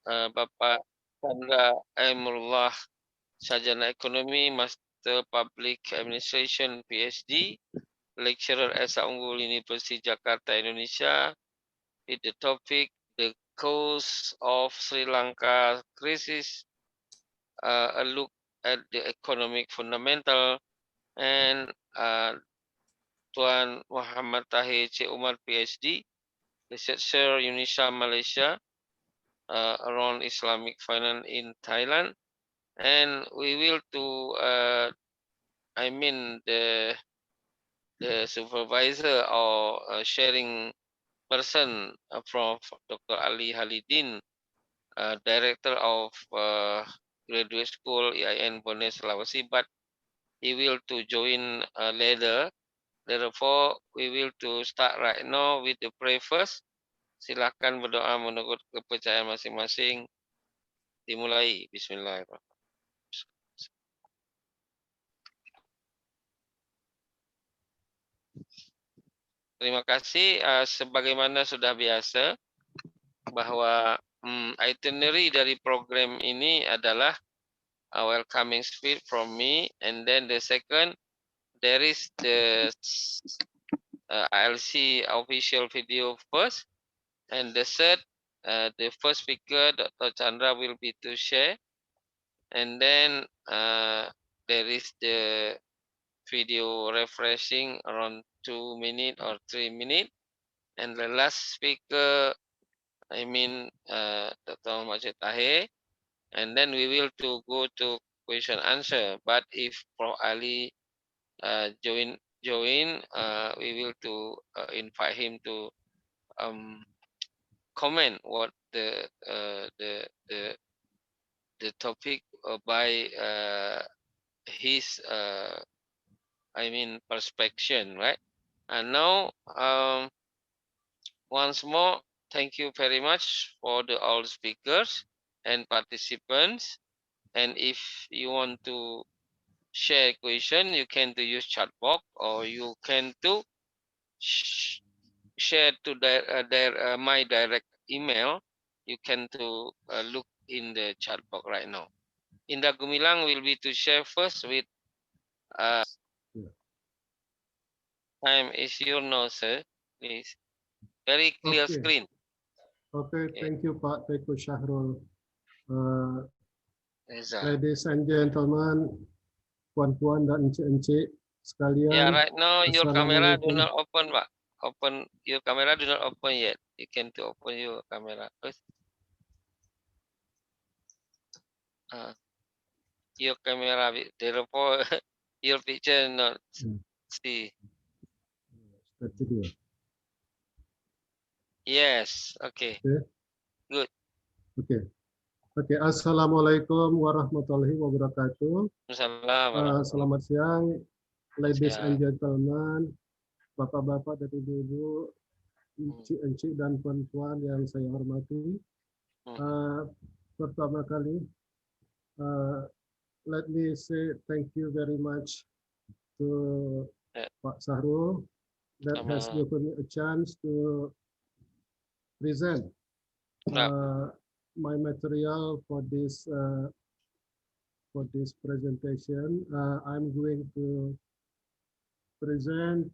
Bapak Chandra Aimullah, Sarjana Ekonomi, Master Public Administration, PhD, lecturer Esa Unggul University Jakarta, Indonesia, with the topic The Cause of Sri Lanka Crisis, a look at the economic fundamental, and Tuan Muhammad Tahir C. Umar, PhD, researcher UNISA Malaysia, around Islamic finance in Thailand. And we will the supervisor or sharing person from Dr. Ali Halidin, director of graduate school EIN Bone Sulawesi, but he will to join later. Therefore, we will to start right now with the preface. Silakan berdoa menurut kepercayaan masing-masing. Dimulai. Bismillahirrahmanirrahim. Terima kasih. Sebagaimana sudah biasa, bahwa itinerary dari program ini adalah a welcoming speech from me, and then the second, there is the ILC official video first, and the third, the first speaker, Dr. Chandra, will be to share, and then there is the video refreshing around 2 minutes or 3 minutes, and the last speaker, Dr. Muhammad Tahir, and then we will to go to question answer. But if Prof Ali join, we will to invite him to comment what the topic by his perspective, right? And now once more, thank you very much for the all speakers and participants. And if you want to share question, you can to use chat box, or you can to share to my direct email. You can to look in the chat box right now. Indra Gumilang will be to share first with time is your now, sir. Please. Very clear screen. Okay, thank you, Pak Teguh Syahrul. Exactly. Ladies and gentlemen, puan-puan dan encik-encik sekalian. Yeah, right now your camera do not open, Pak. Open your camera do not open yet. You can to open your camera first. Your camera, therefore your picture not see. Yes. Okay. Good. Okay. Okay. Assalamualaikum warahmatullahi wabarakatuh. Selamat siang, ladies and gentlemen, bapak-bapak dan ibu-ibu, encik-encik dan puan-puan yang saya hormati. Pertama kali, let me say thank you very much to Pak Syahrul that has given me a chance to present my material for this presentation. I'm going to present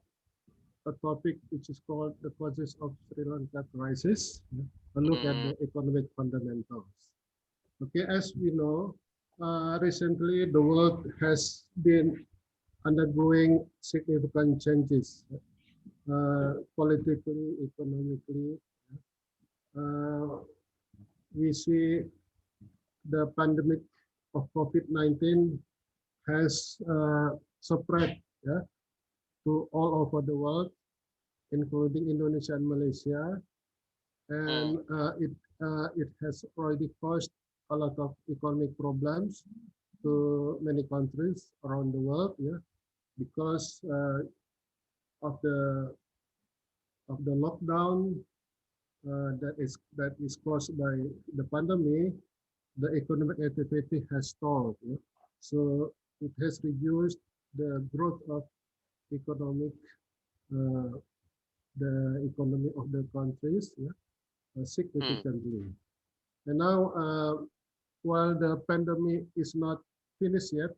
a topic which is called the causes of Sri Lanka crisis, a look at the economic fundamentals. Okay, as we know, recently the world has been undergoing significant changes, politically, economically. We see the pandemic of COVID-19 has spread to all over the world, including Indonesia and Malaysia, and it has already caused a lot of economic problems to many countries around the world, because of the lockdown that is caused by the pandemic. The economic activity has stalled, so it has reduced the growth of the economy of the countries significantly. And now, while the pandemic is not finished yet,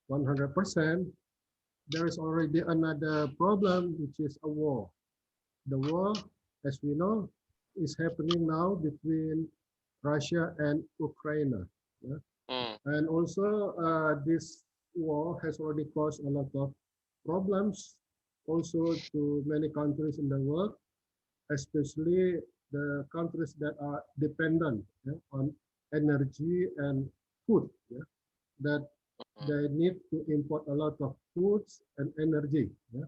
100%, there is already another problem, which is a war. The war, as we know, is happening now between Russia and Ukraine. Yeah? Mm. And also, this war has already caused a lot of problems also to many countries in the world, especially the countries that are dependent, yeah, on energy and food. Yeah, that Mm. they need to import a lot of foods and energy. Yeah,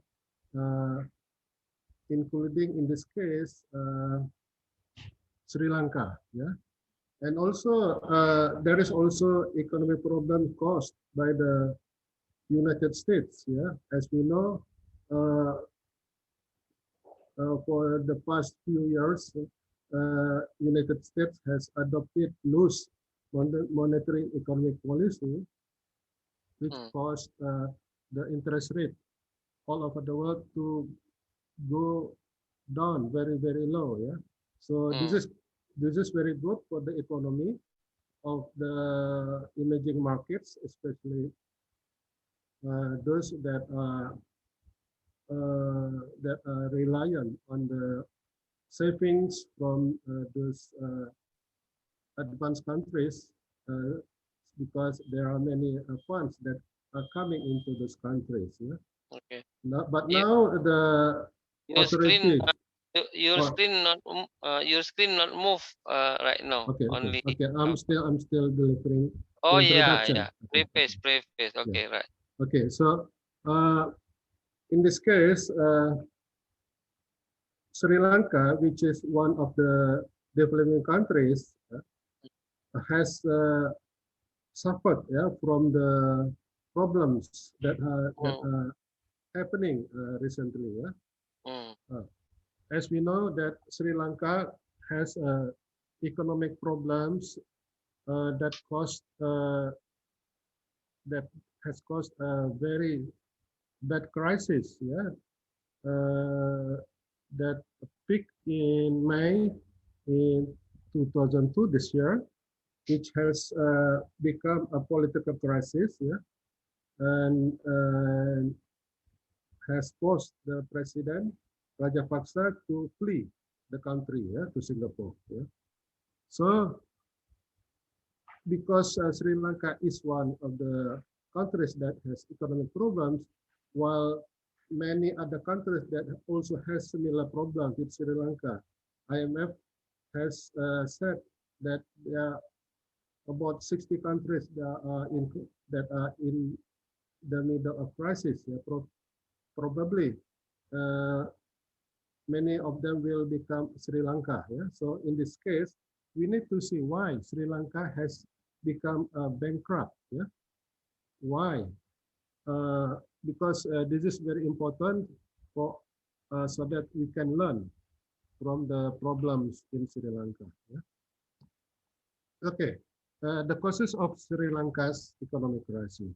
including in this case Sri Lanka. Yeah, and also there is also economic problem caused by the United States. Yeah, as we know, for the past few years, United States has adopted loose monetary economic policy, which Mm. caused the interest rate all over the world to go down very, very low. Yeah. So Mm. this is very good for the economy of the emerging markets, especially those that are reliant on the savings from those advanced countries, uh, because there are many funds that are coming into those countries. Yeah? Okay. But Yeah. now the Your screen, authority. your Oh, screen not, your screen not move right now. okay, okay, Only. okay. Uh, I'm still delivering the oh yeah, introduction. yeah. Okay, Preface, preface. yeah. Okay, right. Okay, so uh, in this case, Sri Lanka, which is one of the developing countries, has suffered, yeah, from the problems that Mm. are happening recently. Yeah? Mm. Uh, as we know that Sri Lanka has economic problems that cost that has caused a very bad crisis. Yeah, that peaked in May in 2002 this year, which has become a political crisis. Yeah, and has forced the president Rajapaksa to flee the country, yeah, to Singapore. Yeah. So because Sri Lanka is one of the countries that has economic problems, while many other countries that also has similar problems with Sri Lanka, IMF has said that there are about 60 countries that are in the middle of crisis. Yeah, probably uh, many of them will become Sri Lanka. Yeah? So in this case, we need to see why Sri Lanka has become bankrupt. Yeah? Why? Because this is very important for so that we can learn from the problems in Sri Lanka. Yeah? Okay, the causes of Sri Lanka's economic crisis.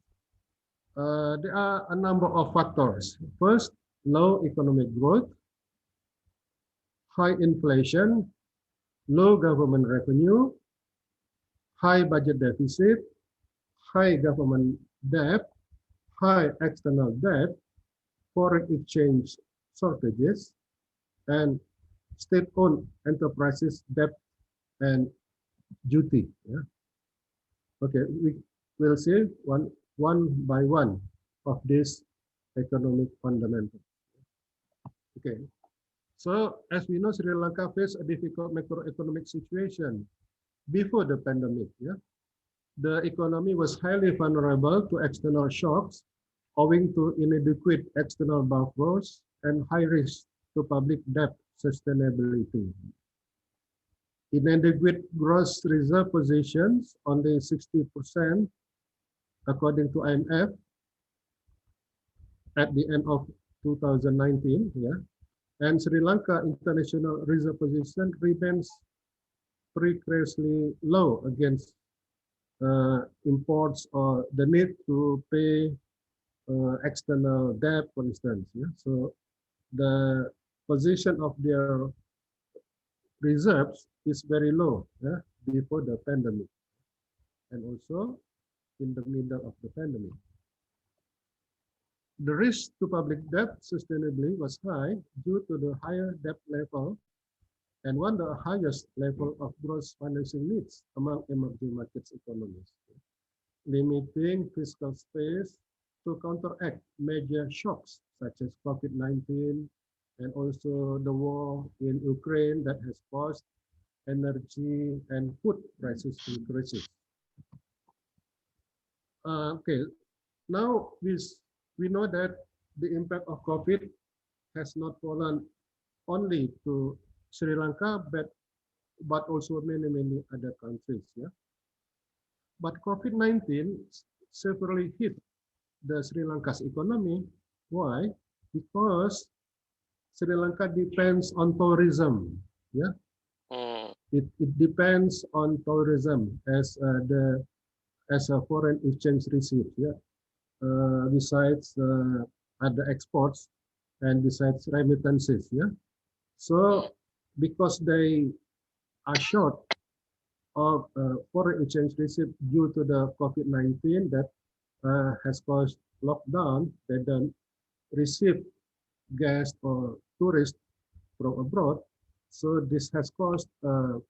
There are a number of factors. First, low economic growth, high inflation, low government revenue, high budget deficit, high government debt, high external debt, foreign exchange shortages, and state-owned enterprises debt and duty. Yeah? Okay, we will see one by one of these economic fundamentals. Okay, so as we know, Sri Lanka faced a difficult macroeconomic situation before the pandemic. Yeah, the economy was highly vulnerable to external shocks owing to inadequate external buffers and high risk to public debt sustainability. Inadequate gross reserve positions, only 60% according to IMF at the end of 2019. Yeah, and Sri Lanka international reserve position remains precariously low against imports or the need to pay external debt, for instance. Yeah? So the position of their reserves is very low before the pandemic and also in the middle of the pandemic. The risk to public debt sustainably was high due to the higher debt level and one of the highest level of gross financing needs among emerging markets economies, limiting fiscal space to counteract major shocks such as COVID-19 and also the war in Ukraine that has caused energy and food prices increases. Okay, now we know that the impact of COVID has not fallen only to Sri Lanka, but also many other countries. Yeah, but COVID-19 severely hit the Sri Lanka's economy. Why? Because Sri Lanka depends on tourism. Yeah, it depends on tourism as a foreign exchange receipt. Yeah, besides other exports and besides remittances. Yeah, so because they are short of foreign exchange receipt due to the COVID-19 that has caused lockdown, they don't receive guests or tourists from abroad. So this has caused the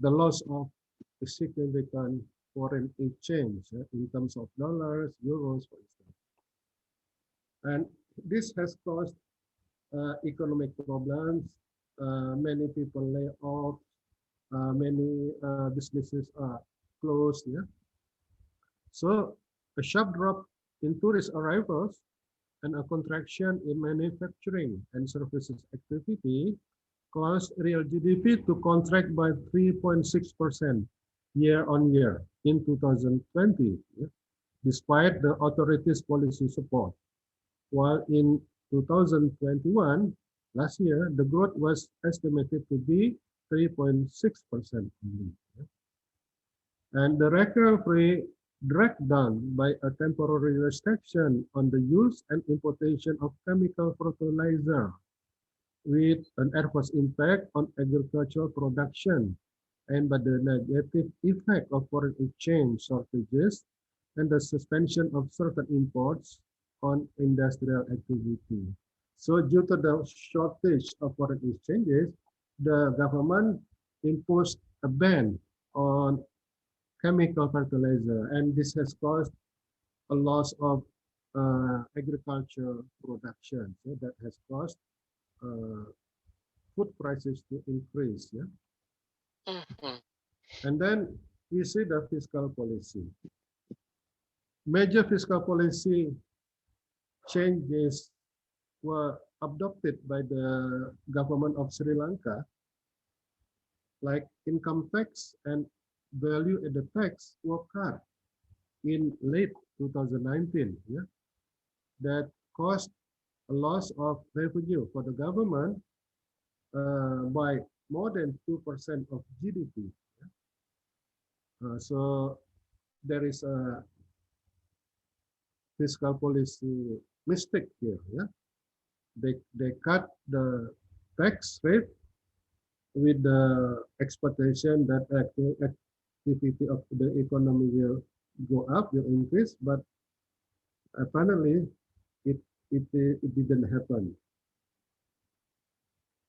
loss of a significant foreign exchange in terms of dollars, euros, for instance. And this has caused economic problems. Many people lay off. Many businesses are closed. Yeah. So a sharp drop in tourist arrivals and a contraction in manufacturing and services activity caused real GDP to contract by 3.6% year on year in 2020, despite the authorities' policy support. While in 2021, last year, the growth was estimated to be 3.6% only. And the recovery dragged down by a temporary restriction on the use and importation of chemical fertilizer, with an adverse impact on agricultural production and by the negative effect of foreign exchange shortages and the suspension of certain imports on industrial activity. So due to the shortage of foreign exchanges, the government imposed a ban on chemical fertilizer, and this has caused a loss of agricultural production. So that has caused food prices to increase. Yeah. And then we see the fiscal policy. Major fiscal policy changes were adopted by the government of Sri Lanka, like income tax and value-added tax were cut in late 2019. Yeah, that caused a loss of revenue for the government by more than 2% of GDP. So there is a fiscal policy mistake here. Yeah, they cut the tax rate with the expectation that activity of the economy will go up, will increase, but apparently it didn't happen.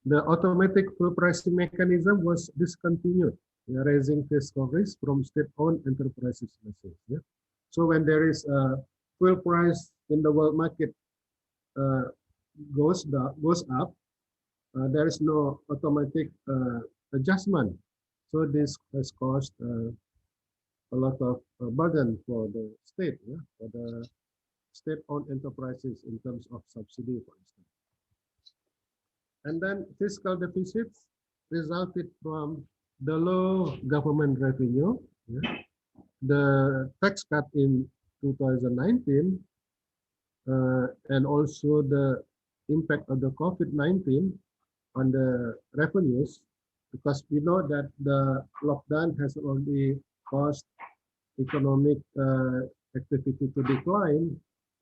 The automatic fuel pricing mechanism was discontinued, raising fiscal risk from state-owned enterprises. Yeah? So when there is a fuel price in the world market goes up, there is no automatic adjustment. So this has caused a lot of burden for the state, for the state-owned enterprises in terms of subsidy, for instance. And then fiscal deficits resulted from the low government revenue, the tax cut in 2019, and also the impact of the COVID-19 on the revenues, because we know that the lockdown has already caused economic activity to decline,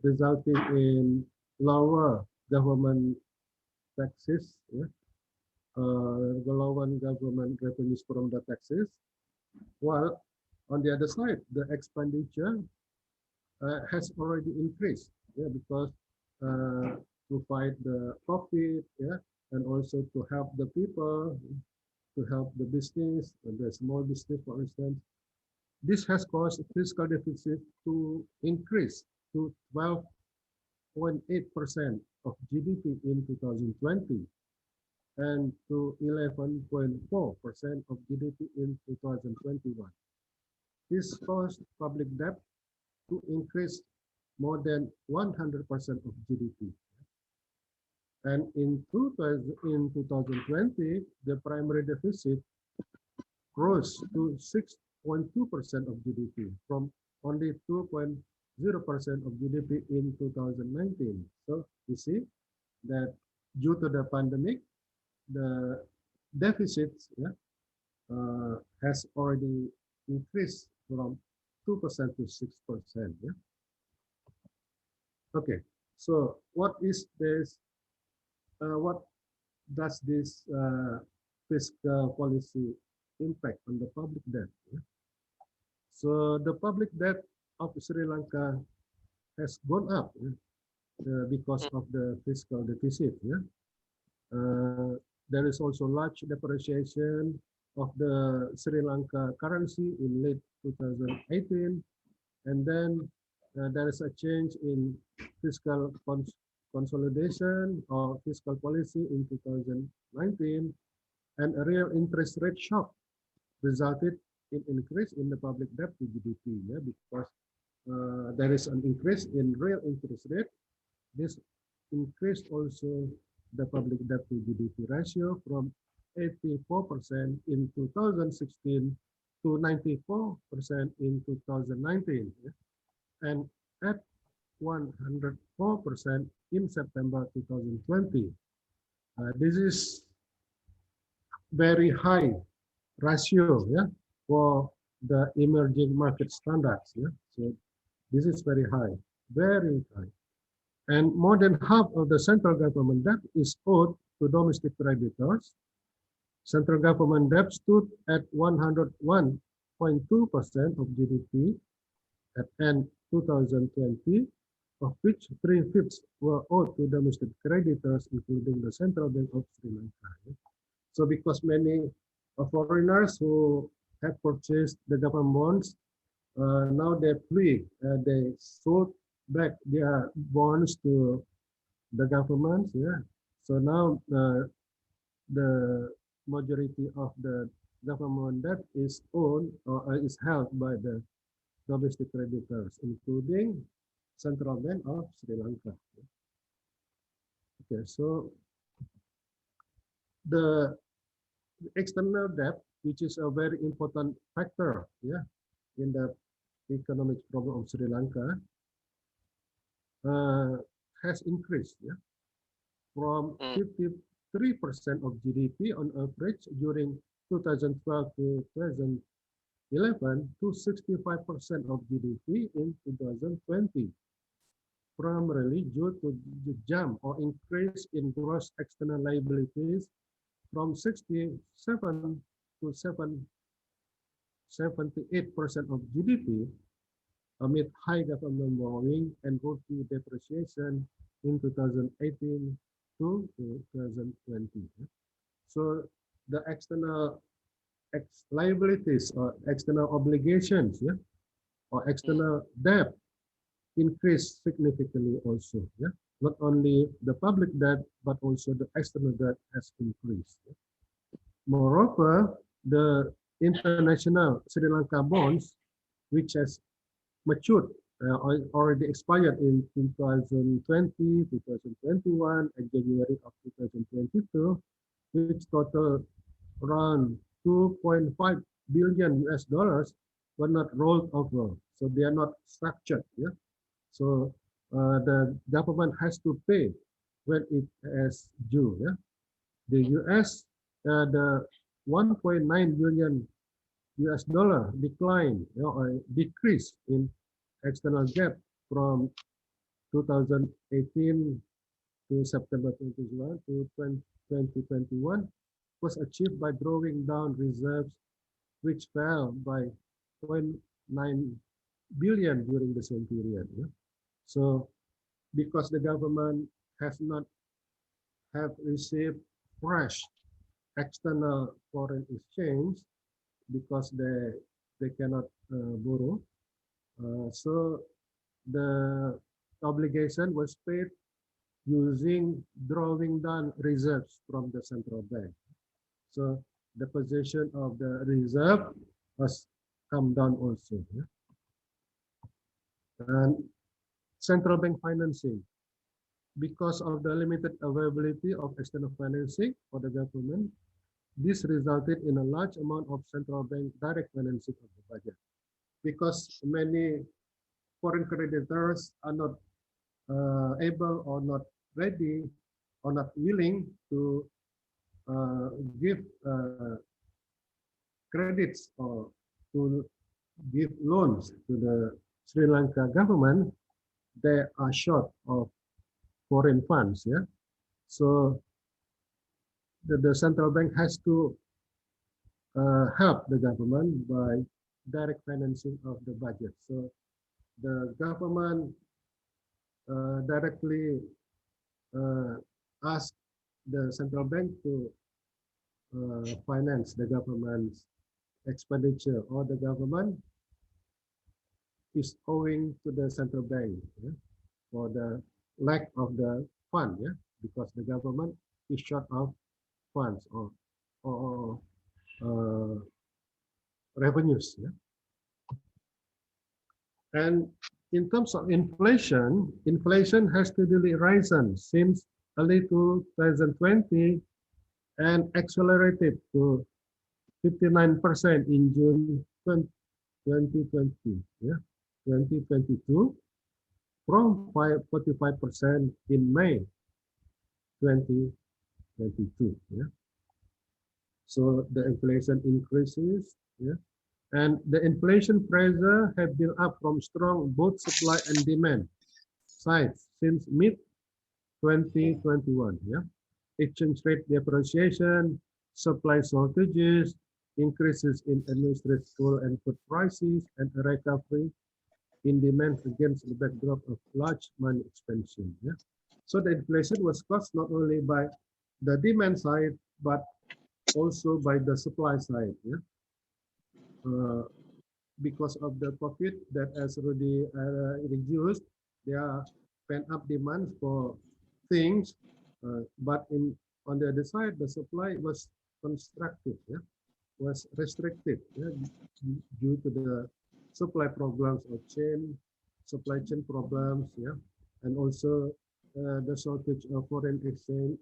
resulting in lower government taxes. Yeah? Galauan government revenues from the taxes, while on the other side, the expenditure has already increased, yeah, because to fight the COVID, yeah, and also to help the people, to help the business, the small business, for instance. This has caused fiscal deficit to increase to 12.8% of GDP in 2020 and to 11.4% of GDP in 2021. This caused public debt to increase more than 100% of GDP. And in 2020, the primary deficit rose to 6.2% of GDP from only 2.0% of GDP in 2019. So you see that due to the pandemic, the deficit, yeah, has already increased from 2% to 6%. Yeah? Okay, so what is this? What does this fiscal policy impact on the public debt? Yeah? So the public debt of Sri Lanka has gone up, because of the fiscal deficit. Yeah? There is also large depreciation of the Sri Lanka currency in late 2018, and then there is a change in fiscal consolidation or fiscal policy in 2019, and a real interest rate shock resulted in increase in the public debt to GDP, yeah, because there is an increase in real interest rate. This increased also the public debt to GDP ratio from 84% in 2016 to 94% in 2019, yeah? And at 104% in September 2020. This is very high ratio, yeah, for the emerging market standards. Yeah? So this is very high, very high. And more than half of the central government debt is owed to domestic creditors. Central government debt stood at 101.2% of GDP at end 2020, of which 3/5 were owed to domestic creditors, including the Central Bank of Sri Lanka. So because many foreigners who have purchased the government bonds, now they flee, they sold back their bonds to the government. Yeah. So now the majority of the government debt is owned or is held by the domestic creditors, including Central Bank of Sri Lanka. Okay, so the external debt, which is a very important factor, yeah, in the economic problem of Sri Lanka, has increased, yeah, from 53% of GDP on average during 2012 to 2011 to 65% of GDP in 2020, primarily due to the jump or increase in gross external liabilities from 67 to 78% of GDP amid high government borrowing and rupee depreciation in 2018 to 2020. So the external liabilities or external obligations, yeah, or external debt increased significantly also. Yeah, not only the public debt but also the external debt has increased. Yeah? Moreover, the international Sri Lanka bonds, which has matured, already expired in 2020, 2021, and January of 2022, which total around 2.5 billion US dollars, were not rolled over. So they are not structured. Yeah. So the government has to pay when it is due. Yeah. The US, the 1.9 billion US dollar decline, you know, or decrease in external debt from 2018 to September 2021 to 2021 was achieved by drawing down reserves, which fell by 0.9 billion during the same period. Yeah? So because the government has not have received fresh external foreign exchange because they cannot borrow, so the obligation was paid using drawing down reserves from the central bank. So the position of the reserve has come down also. Yeah? And central bank financing, because of the limited availability of external financing for the government, this resulted in a large amount of central bank direct financing of the budget. Because many foreign creditors are not able or not ready or not willing to give credits or to give loans to the Sri Lanka government, they are short of foreign funds. Yeah, so the central bank has to help the government by direct financing of the budget. So the government directly ask the central bank to finance the government's expenditure, or the government is owing to the central bank, yeah, for the lack of the fund, yeah, because the government is short of funds or revenues. Yeah. And in terms of inflation, inflation has steadily risen since early 2020 and accelerated to 59% in June 2020, yeah, 2022, from 45% in May 2022. Yeah. So the inflation increases, yeah, and the inflation pressure have built up from strong both supply and demand sides since mid 2021. Yeah, exchange rate depreciation, supply shortages, increases in administrative fuel and food prices, and a recovery in demand against the backdrop of large money expansion. Yeah, so the inflation was caused not only by the demand side but also by the supply side. Yeah. Because of the profit that has already reduced, there are pent-up demands for things, but on the other side, the supply was constructive, yeah, was restricted, yeah, due to the supply problems of supply chain problems, yeah, and also the shortage of foreign exchange,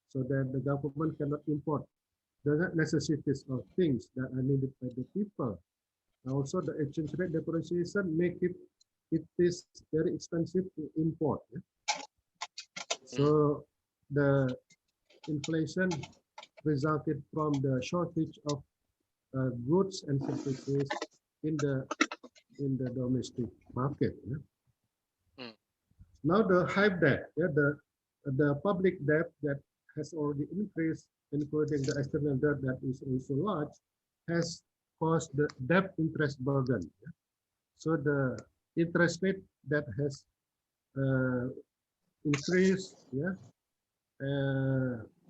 so that the government cannot import the necessities of things that are needed by the people. Also, the exchange rate depreciation make it is very expensive to import. Yeah? So the inflation resulted from the shortage of goods and services in the domestic market. Yeah? Now the high debt, yeah, the public debt that has already increased, including the external debt that is also large, has caused the debt interest burden. Yeah? So the interest rate that has increased, yeah,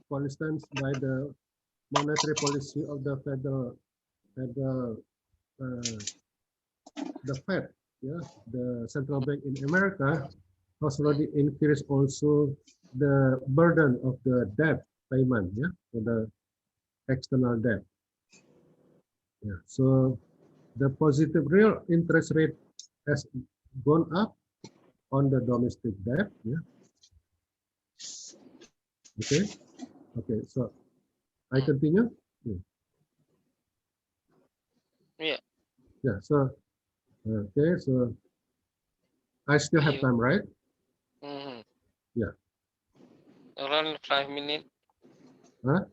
for instance, by the monetary policy of the the Fed, yeah, the central bank in America, has already increased also the burden of the debt payment, yeah, for the external debt. Yeah, so the positive real interest rate has gone up on the domestic debt. Yeah. Okay. Okay. So I continue. Yeah. Yeah. Yeah. So okay. So I still have time, right? Yeah. Around 5 minutes. Huh?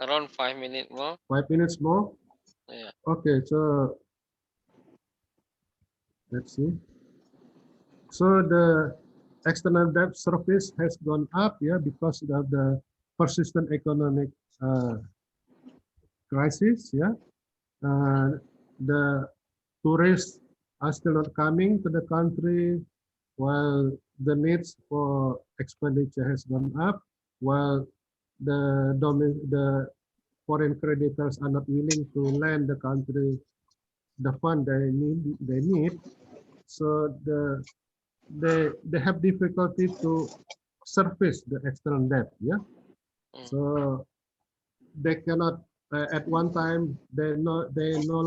Around 5 minutes more. 5 minutes more. Yeah. Okay. So let's see. So the external debt service has gone up, yeah, because of the persistent economic crisis. Yeah, the tourists are still not coming to the country, while the needs for expenditure has gone up, while the foreign creditors are not willing to lend the country the fund they need. So they have difficulty to service the external debt. Yeah, so they cannot at one time they no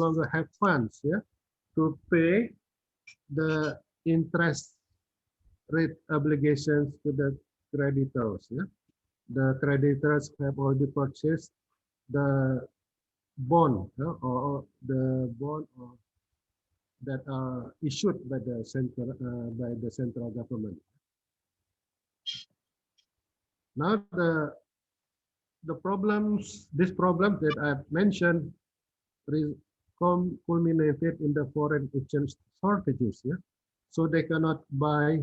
longer have funds. Yeah, to pay the interest rate obligations to the creditors. Yeah, the creditors have already purchased the bond, yeah, or the bond that are issued by the central government. Now the problems, these problems that I've mentioned, culminated in the foreign exchange shortages. Yeah, so they cannot buy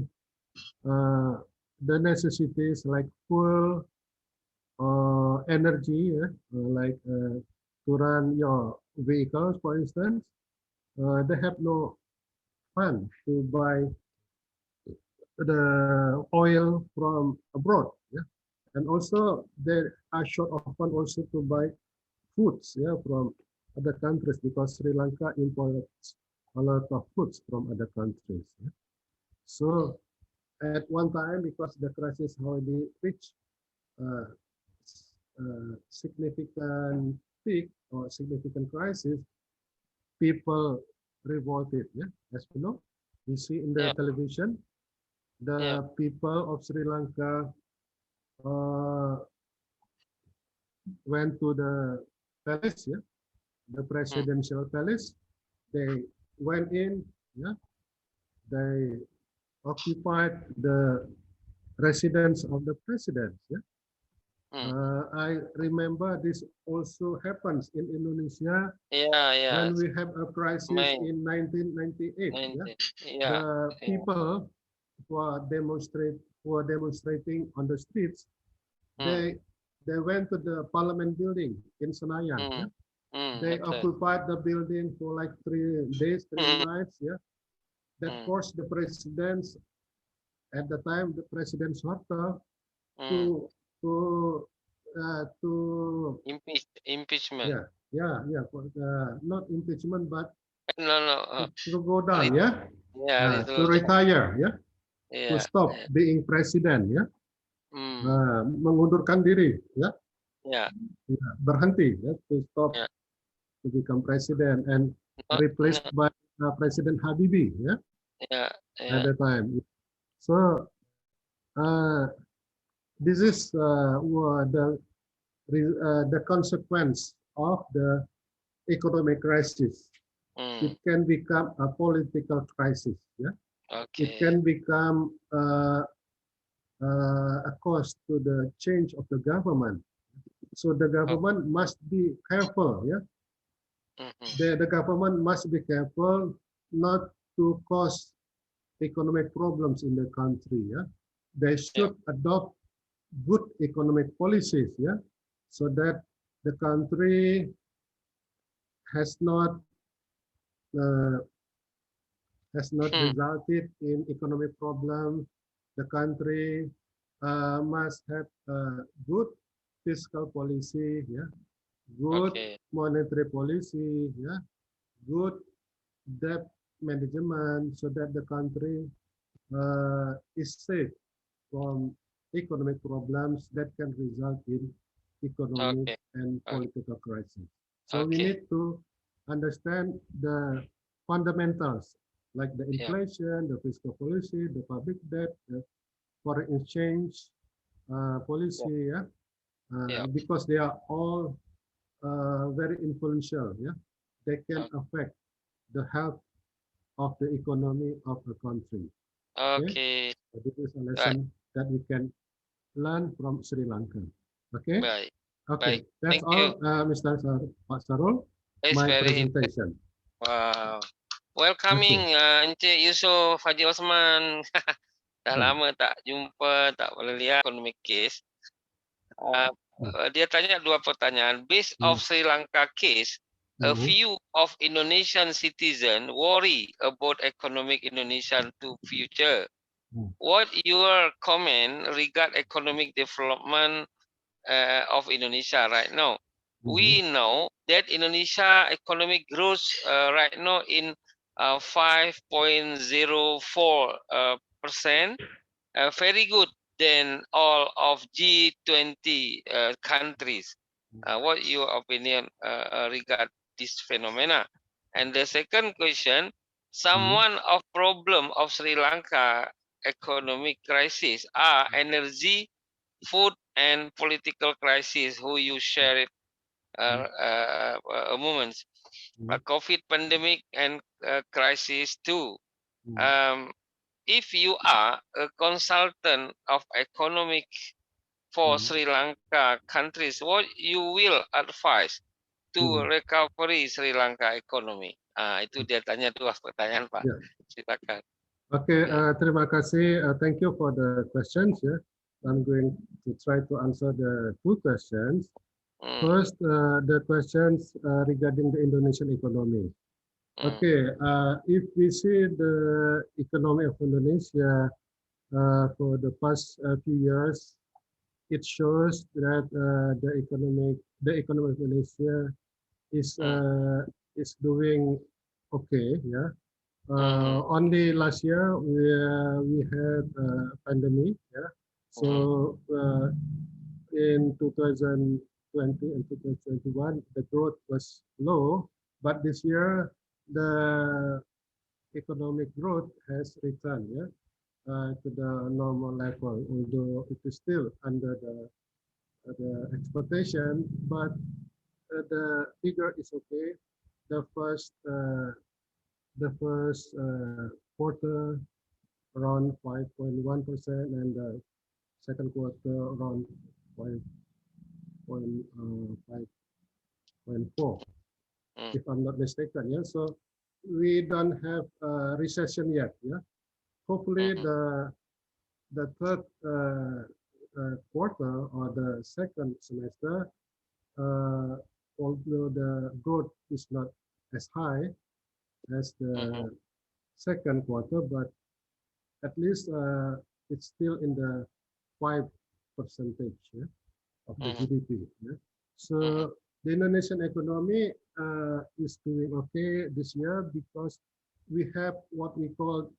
the necessities like fuel or energy, yeah, like to run your vehicles, for instance. They have no fund to buy the oil from abroad. Yeah, and also they are short of fund also to buy foods, yeah, from other countries because Sri Lanka imports a lot of foods from other countries. Yeah. So at one time, because the crisis already reached uh, significant peak or significant crisis, people revolted. Yeah, as you know, we see in the Yeah. television, Yeah. the people of Sri Lanka uh, went to the palace, yeah, the presidential palace. They went in, yeah, they occupied the residence of the president. Yeah. I remember this also happens in Indonesia Yeah. Yeah. when we have a crisis Main in 1998. Yeah, 19. Yeah. the Yeah. people who are demonstrating on the streets, Mm. they went to the parliament building in Senayan. Mm. Yeah, Mm. they Betul. occupied the building for like 3 days, three Mm. nights. Yeah, that Mm. forced the president at the time, the President Soeharto, Mm. to to to Impeachment. yeah, for not impeachment but No, no. to go down, Lit yeah, yeah, to little. retire, yeah, to Yeah. stop Yeah. being president, ya, Mm. mengundurkan diri, ya, Yeah. berhenti, ya, to stop Yeah. to become president and Not. replaced No. by President Habibie, ya, Yeah. at Yeah. the time. So uh, this is the consequence of the economic crisis. It Mm. can become a political crisis. Yeah, it Okay. can become a cost to the change of the government. So the Oh. government must be careful. Yeah, Mm-hmm. the government must be careful not to cause economic problems in the country. Yeah, they Yeah. should adopt good economic policies. Yeah, so that the country has not uh, Hmm. resulted in economic problems. The country must have a good fiscal policy, yeah, good Okay. monetary policy, yeah, good debt management, so that the country is safe from economic problems that can result in economic Okay. and Okay. political crisis. So we Okay. need to understand the fundamentals like the Yeah. inflation, the fiscal policy, the public debt, the foreign exchange Yeah. policy, yeah, Yeah. because they are all very influential. Yeah, they can affect the health of the economy of a country. Okay, Okay. so this is a Right. lesson that we can learn from Sri Lanka. Okay, Baik. okay, Baik. that's Thank you. all, Mr. Pak Sarul, It's my very presentation. wow. Okay. Welcoming Encik Yusof Haji Osman. Dah Hmm. lama tak jumpa, tak boleh lihat economic case. dia tanya dua pertanyaan. Based of Sri Lanka case, a few of Indonesian citizen worry about economic Indonesian to future. What your comment regard economic development of Indonesia right now? We know that Indonesia economic growth right now in 5.04%, very good than all of G20 countries. What your opinion regard this phenomena? And the second question, someone of problem of Sri Lanka economic crisis are energy, food, and political crisis. Who you share it a moment. COVID pandemic and crisis too. If you are a consultant of economic for Sri Lanka countries, what you will advise to recovery Sri Lanka economy? Itu dia tanya dua pertanyaan, Pak. Yeah. Silakan. Okay, terima kasih. Thank you for the questions. Yeah, I'm going to try to answer the two questions. First, the questions regarding the Indonesian economy. Okay, if we see the economy of Indonesia for the past few years, it shows that the economy of Indonesia is doing okay. Yeah. Only last year we had a pandemic. Yeah. So in 2020 and 2021, the growth was low, but this year the economic growth has returned, yeah, to the normal level, although it is still under the expectation, but the figure is okay. The first quarter around 5.1%, and the second quarter around 5.4, if I'm not mistaken. Yeah, so we don't have a recession yet. Yeah, hopefully the third quarter or the second semester, although the growth is not as high as the second quarter, but at least it's still in the 5% yeah, of the GDP. Yeah. So the Indonesian economy is doing okay this year because we have what we call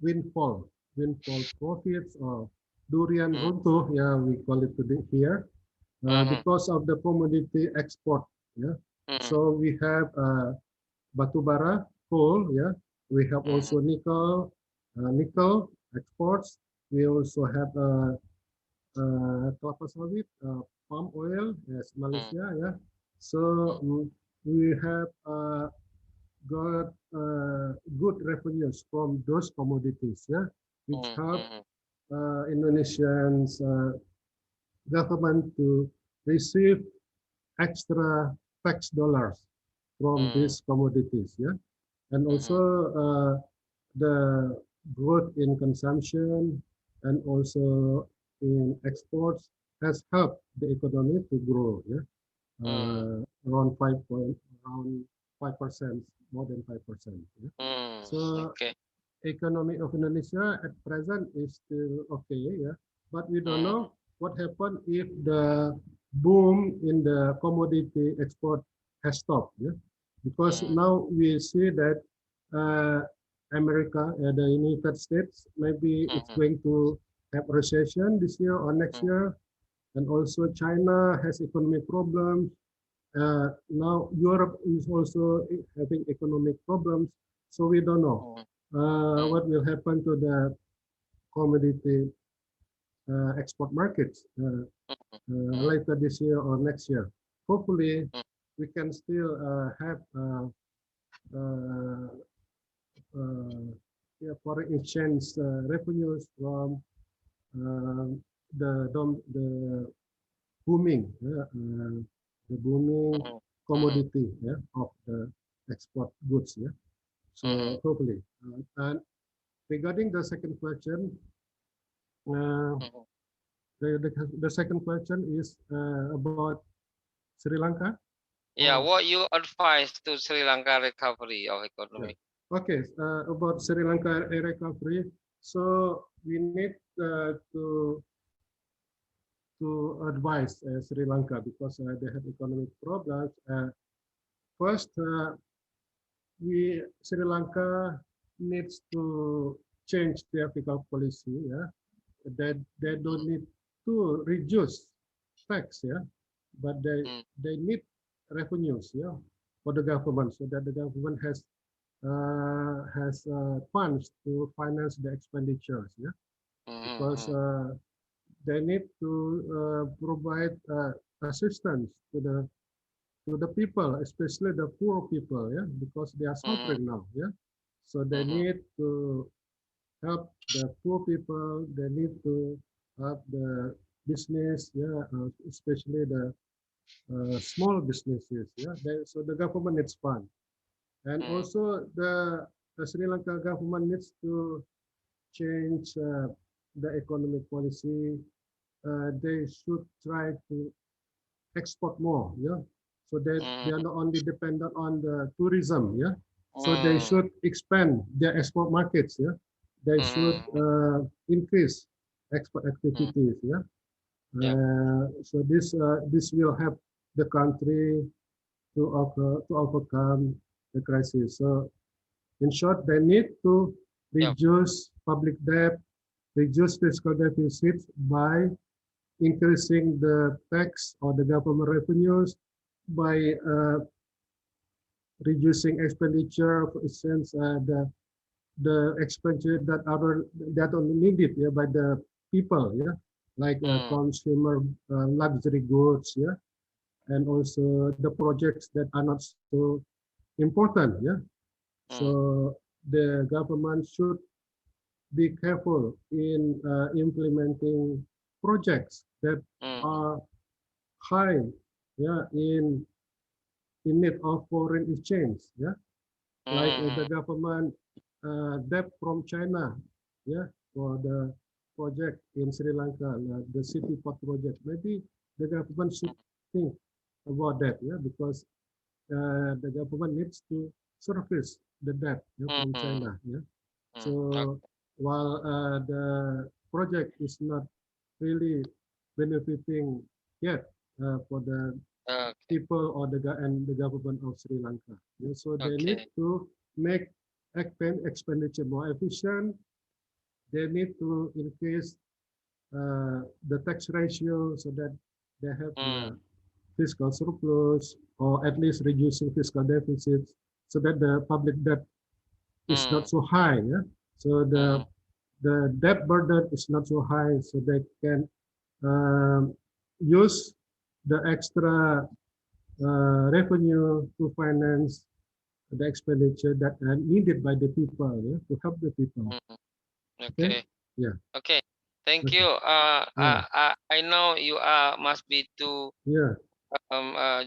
windfall profits, or durian runtuh, yeah, we call it today here, because of the commodity export. Yeah. So we have batubara, coal, yeah. We have also nickel exports. We also have kelapa sawit, palm oil, yes, Malaysia, yeah. So we have got good revenues from those commodities, yeah, which help Indonesians government to receive extra tax dollars from these commodities, yeah, and also the growth in consumption and also in exports has helped the economy to grow, yeah, around 5%, more than 5%. Yeah? So economy of Indonesia at present is still okay, yeah, but we don't know what happened if the boom in the commodity export has stopped, yeah, because now we see that America, the United States, maybe it's going to have recession this year or next year, and also China has economic problems. Now Europe is also having economic problems, so we don't know what will happen to the commodity export markets later this year or next year. Hopefully, we can still have foreign exchange revenues from the booming commodity, yeah, of the export goods. Yeah. So hopefully, and regarding the second question, the second question is about Sri Lanka. Yeah, Oh, what you advise to Sri Lanka recovery of yeah. economy? Okay, about Sri Lanka recovery. So we need to advise Sri Lanka because they have economic problems. First, Sri Lanka needs to change their fiscal policy. Yeah, that they don't need to reduce tax. Yeah, but Mm, they need revenues. Yeah, for the government so that the government has funds to finance the expenditures. Yeah, because mm, they need to provide assistance to the people, especially the poor people, yeah, because they are mm, suffering now, yeah. So they mm, need to help the poor people. They need to help the business, yeah, especially the small businesses, yeah. So the government needs fund, and mm, also the Sri Lanka government needs to change the economic policy. They should try to export more, yeah. So that they mm, are not only dependent on the tourism, yeah. So they mm, should expand their export markets, yeah. They should mm, increase export mm. activities, yeah. Yeah. So this will help the country to overcome the crisis. So in short, they need to Yeah. reduce public debt, reduce fiscal deficits by increasing the tax or the government revenues by reducing expenditure, for instance, the expenditure that are needed, yeah, by the people, yeah, like Mm, consumer luxury goods, yeah, and also the projects that are not so important, yeah. mm, So the government should be careful in implementing projects that mm, are high, yeah, in need of foreign exchange, yeah, like the mm, government debt from China, yeah, for the project in Sri Lanka, the city port project. Maybe the government should think about that, yeah, because the government needs to service the debt, yeah, mm, from mm, China, yeah. mm. So Okay. while the project is not really benefiting yet for the Okay. people or and the government of Sri Lanka. Yeah, so they need Okay. to make expenditure more efficient. They need to increase the tax ratio so that they have Mm, the fiscal surplus or at least reducing fiscal deficits so that the public debt is not mm, so high. Yeah? So mm, the debt burden is not so high, so they can um, use the extra revenue to finance the expenditure that are needed by the people, yeah, to help the people. mm. Okay? Okay. Yeah. Okay. Thank Okay. you. Yeah. I know you must be to Yeah.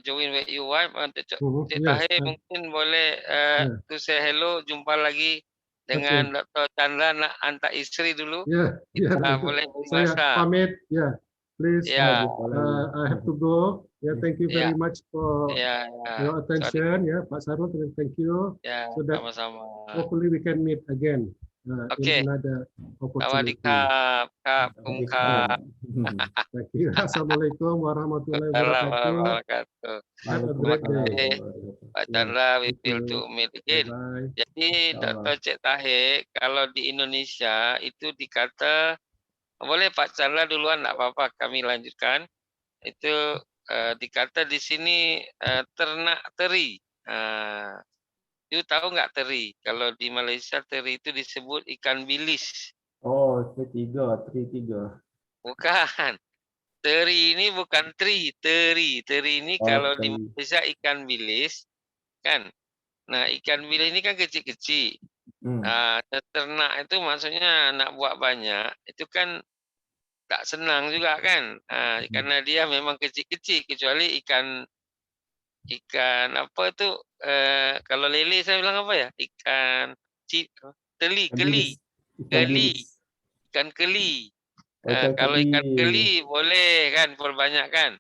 join with your wife. Cik Yes. Tahir mungkin boleh Yeah. to say hello. Jumpa lagi Okay. dengan Dr. Chandra nak hantar isteri dulu. Yeah. Yeah. Kita Itu. boleh beri Saya masa. pamit. Yeah. Please. Oh, Ya, jumpa lagi. I have to go. Yeah. Thank you ya, very much for ya, ya. your Sorry. attention. Yeah, Pak Sarul. Thank you. Ya, So that sama-sama. hopefully we can meet again in Oke. another Sawadee opportunity. krap, Kak Pungka. Thank you. Assalamualaikum warahmatullahi Assalamualaikum wabarakatuh. warahmatullahi wabarakatuh. Have a great Waalaikumsalam day. Oke, warahmatullahi wabarakatuh. Pak Yeah. Chandra, we Thank will you. to meet Bye again. bye. Jadi, Insyaallah. Dr. Cik Tahir, kalau di Indonesia itu dikata, boleh Pak Chandra duluan, tak apa-apa, kami lanjutkan. Itu dikata di sini ternak teri. You tahu nggak teri? Kalau di Malaysia teri itu disebut ikan bilis. Oh, tiga. Bukan. Teri ini bukan teri. Teri ini Oh, kalau di teri. Malaysia ikan bilis, kan? Nah, ikan bilis ini kan kecil-kecil. Nah, ternak itu maksudnya nak buat banyak, itu kan tak senang juga kan? Karena dia memang kecil-kecil, kecuali ikan apa tu? Kalau lele saya bilang apa ya? Ikan Ikan bilis. Ikan keli, bilis. ikan keli. Kalau ikan keli. keli boleh kan, perbanyakkan.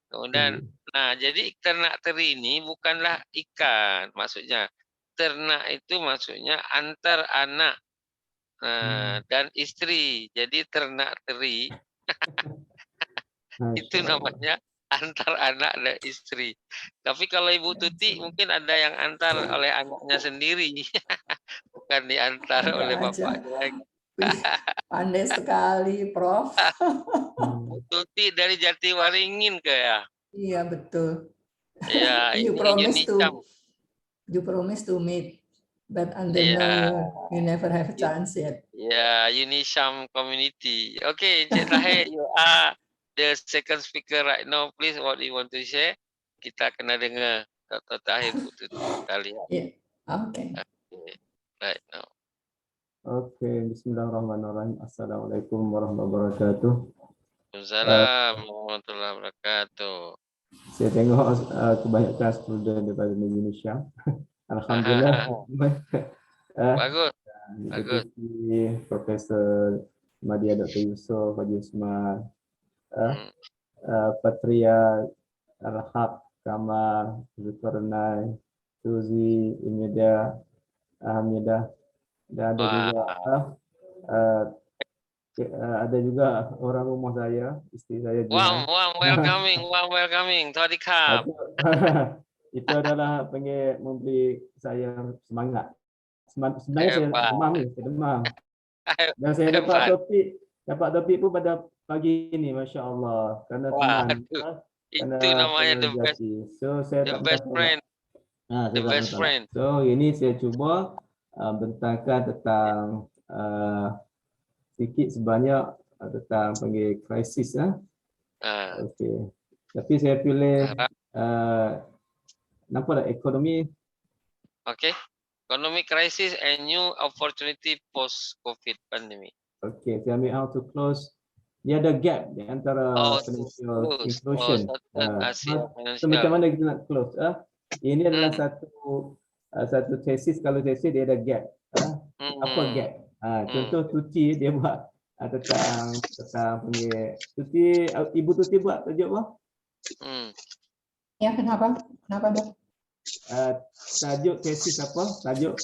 Kemudian, Hmm. jadi ternak teri ini bukanlah ikan, maksudnya. Ternak itu maksudnya antar anak dan istri. Jadi ternak teri itu Masya Allah. namanya antar anak dan istri. Tapi kalau Ibu Tuti mungkin ada yang antar oleh anaknya sendiri, bukan diantar Ada oleh aja. bapaknya. Wih, pandai sekali, Prof. Ibu Tuti dari Jatiwaringin ke ya? Iya, betul. Ya, You ini promise Unicam. to meet, but until now Ya, you never have a chance yet. ya, Unicam community. Okay, Encik Tahir, you are the second speaker right now. Please, what do you want to share? Kita kena dengar Dr. Tahir Putu. Kita lihat. Yeah. Okay. Okay, right now. Oke, Bismillahirrahmanirrahim. Assalamualaikum warahmatullahi wabarakatuh. Assalamualaikum warahmatullahi wabarakatuh. Saya tengok kebanyakan student daripada Indonesia. Alhamdulillah. Bagus, bagus. Deputi Profesor Madia Dr. Yusof, Haji Usman, Patria Al-Haq, Kamal, Zulkarnain, Suzi, Imedah, Hamidah, dan ada juga ada juga orang rumah saya, isteri saya Jihan. Warm welcoming. Tadikap. Itu adalah memberi saya semangat. Sebenarnya saya demam. Dan saya dapat topik pun pada pagi ini, Masya Allah. Kerana teman. Itu namanya the best. So saya The tak best friend. The best friend. So ini saya cuba bentangkan tentang sedikit sebanyak tentang krisis. Okey. Tapi saya pilih nampak tak ekonomi. Okay. Economic crisis and new opportunity post-COVID pandemic. Okay, saya ambil how to close. Dia ada gap di antara financial inclusion. So macam mana kita nak close? Ini adalah satu tesis. Kalau tesis dia ada gap. Apa gap? Contoh Tuti dia buat tentang Tuti, Ibu Tuti buat tajuk apa? Ya, kenapa? Kenapa, Dok? Tajuk tesis apa? Tajuk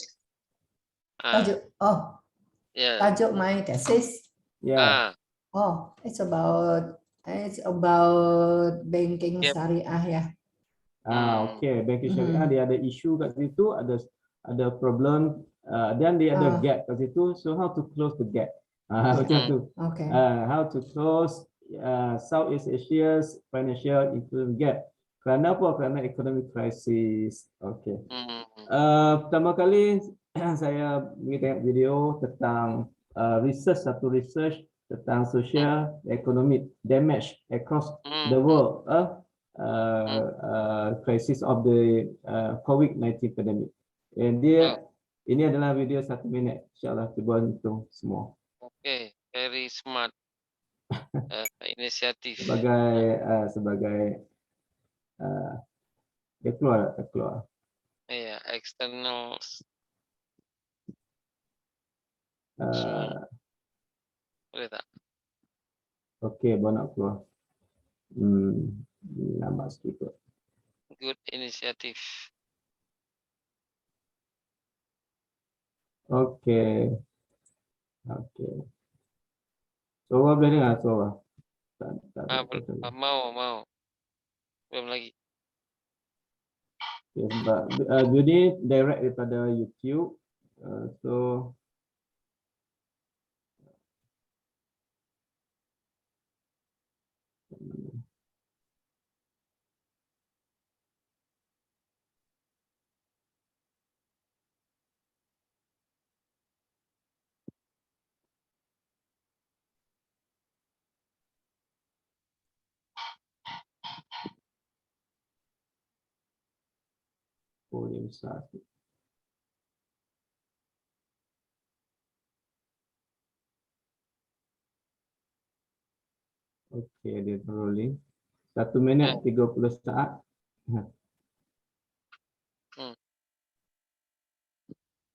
tajuk my thesis. It's about banking syariah ya. Okay, banking syariah dia ada isu kat situ, ada problem, dan dia ada gap kat situ. So how to close the gap? Macam tu. Okay. How to close Southeast Asia's financial inclusion gap. Kerana apa? Kerana economic crisis. Okay. Pertama kali saya tengok video tentang satu research tentang social economic damage across the world, crisis of the COVID-19 pandemic. And ini adalah video 1 minit. InsyaAllah cuba hitung semua. Okay, very smart inisiatif. Sebagai dia keluar. Ya, external. Boleh tak? Okey, baru nak keluar. Nampak sikit. Good initiative. Okey. Suara boleh dengar suara? Mau. Belum lagi. Okay, sebab video ni direct daripada YouTube. So dia besar sikit. Okey, dia rolling. 1 minit 30 saat.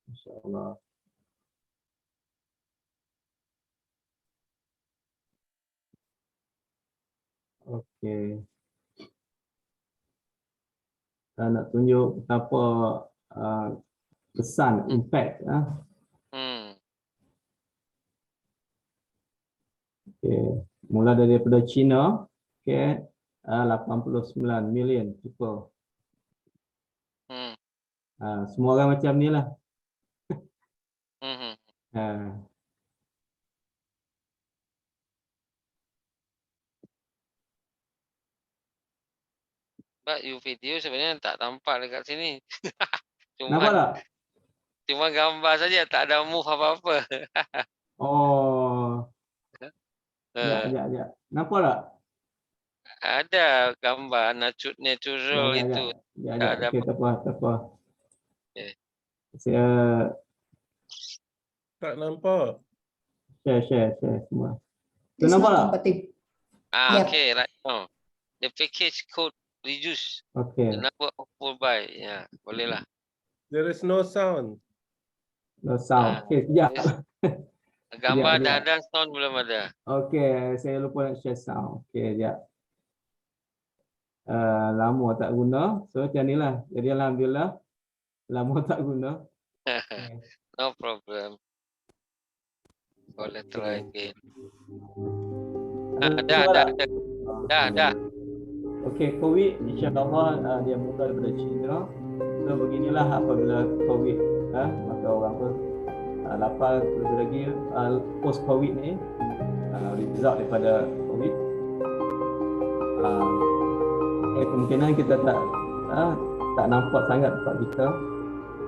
InsyaAllah. Okey. Nak tunjuk betapa kesan, impact. Okay. Mula daripada China, okay, 89 million people. Semua orang macam ni lah. But you video sebenarnya tak tampak dekat sini. Nampak tak? Cuma gambar saja, tak ada move apa-apa. Oh. Ya. Nampak tak? Ada gambar natural itu. Ya. Okey, tak apa. Okay. Saya tak nampak. Share semua. It's Nampak not tak? compatible. Yep. Okay, right now. The package code reduce. Okay. The number of buy. Ya, boleh lah. There is no sound. No sound. Okay, sekejap. Gambar Sekejap. dah ada, sound belum ada. Okay, saya lupa nak share sound. Okay, sekejap. Lama tak guna. So, macam ni lah. Jadi, alhamdulillah. Lama tak guna. Okay. No problem. Boleh try again. Dah. Okay, COVID insyaAllah dia mula daripada China. So beginilah apabila COVID maka orang pun lapar lebih lagi post COVID ni result daripada COVID. Kemungkinan kita tak nampak sangat tempat kita.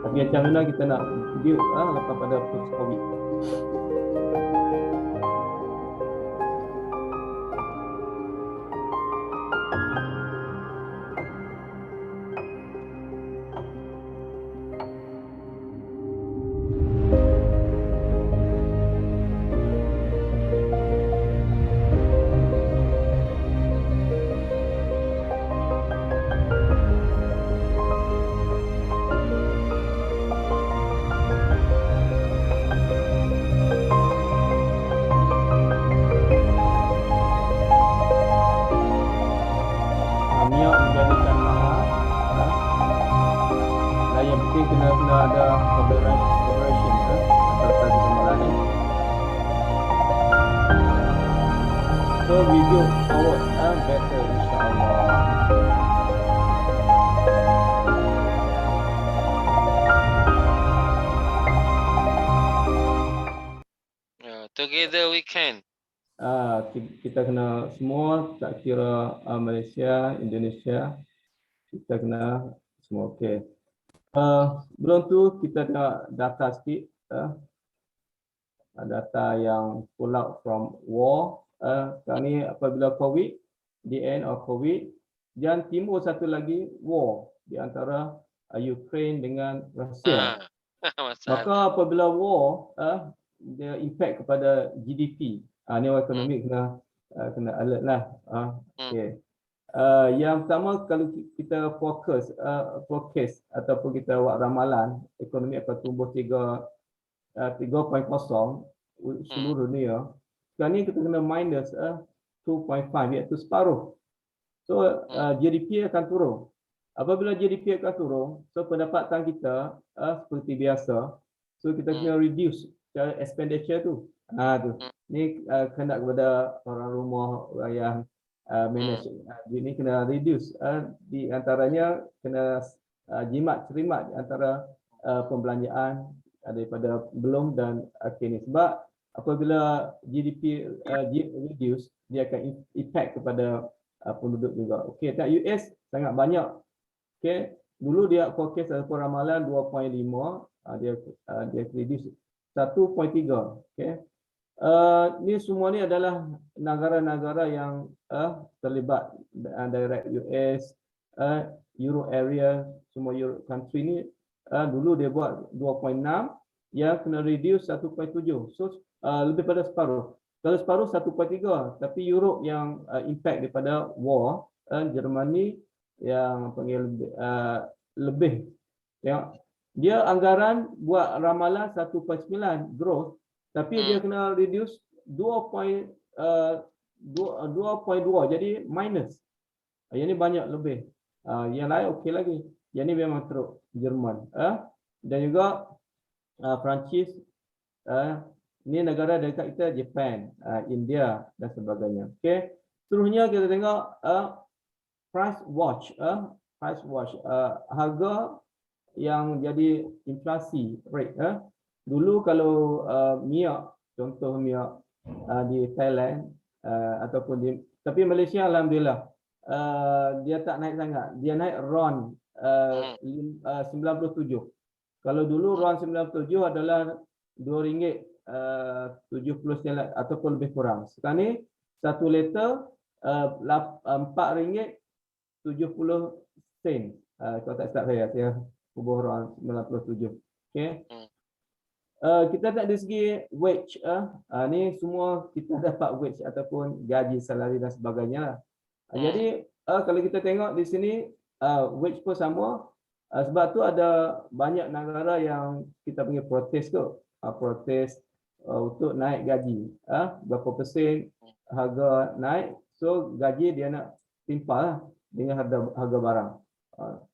Tapi macam mana kita nak build lepas pada post COVID. Kena ada collaboration antara satu sama lain. So we will forward better insyaAllah. Together we can. Kita kena semua, tak kira Malaysia, Indonesia, kita kena semua okey. Belum tu kita ada data sikit, data yang pull out from war. Sekarang ni apabila COVID, the end of COVID, dan timbul satu lagi war di antara Ukraine dengan Rusia. Maka apabila war, dia impact kepada GDP. Ni orang ekonomi kena alert lah. Okay. Yang pertama, kalau kita forecast ataupun kita buat ramalan ekonomi akan tumbuh 3.0 seluruh dunia. Sekarang ni kita kena minus 2.5 iaitu separuh. So GDP akan turun. Apabila GDP akan turun, so pendapatan kita seperti biasa. So kita kena reduce expenditure tu. Ni kena kepada orang rumah, orang yang manage ini kena reduce, di antaranya kena jimat cermat antara pembelanjaan daripada belum dan akhir ni. Sebab apabila GDP reduce, dia akan impact kepada penduduk juga. Okey, tak US sangat banyak. Okey, dulu dia forecast ataupun ramalan 2.5, dia reduce 1.3. Okey. Ni semua ni adalah negara-negara yang terlibat direct US, Euro area, semua Euro country ni dulu dia buat 2.6, yang kena reduce 1.7. So lebih pada separuh. Kalau separuh 1.3, tapi Europe yang impact daripada war, Germany yang panggil lebih. Dia anggaran buat ramalan 1.9 growth, tapi dia kena reduce 2.8 2.2 jadi minus. Yang ni banyak lebih. Yang lain okey lagi. Yang ni memang teruk Jerman. Dan juga Perancis. Ni negara dekat kita, Japan, India dan sebagainya. Okey. Seterusnya kita tengok price watch. Harga yang jadi inflasi rate. Dulu kalau minyak, contoh minyak di Thailand ataupun tapi Malaysia alhamdulillah dia tak naik sangat. Dia naik RON 97. Kalau dulu RON 97 adalah RM2.70 ataupun lebih kurang. Sekarang ni 1 liter RM4.70. Kalau tak silap saya hubung RON 97. Okey. Kita tak dari segi wage, ni semua kita dapat wage ataupun gaji, salari dan sebagainya. Jadi kalau kita tengok di sini wage pun sama, sebab tu ada banyak negara yang kita panggil protes tu, protes untuk naik gaji, berapa persen harga naik, so gaji dia nak timpal dengan harga barang.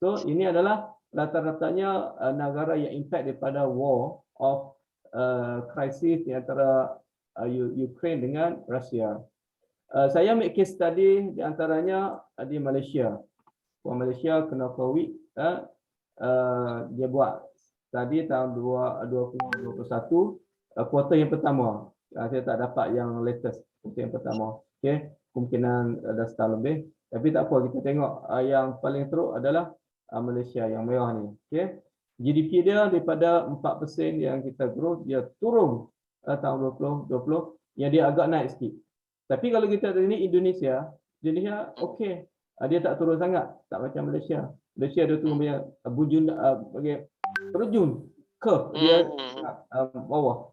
So ini adalah rata-ratanya negara yang impact daripada war of krisis di antara Ukraine dengan Rusia. Saya ambil case study di antaranya di Malaysia. Orang Malaysia kena COVID, dia buat tadi tahun 2021 kuartal yang pertama. Saya tak dapat yang latest, kuartal yang pertama. Okey, kemungkinan dah setahun lebih. Tapi tak apa, kita tengok yang paling teruk adalah Malaysia yang merah ni. Okey. GDP dia daripada 4% yang kita growth, dia turun tahun 2020, yang dia agak naik sikit. Tapi kalau kita tengok ni Indonesia okey, dia tak turun sangat, tak macam Malaysia. Malaysia dia turun banyak bagi terjun curve dia bawah.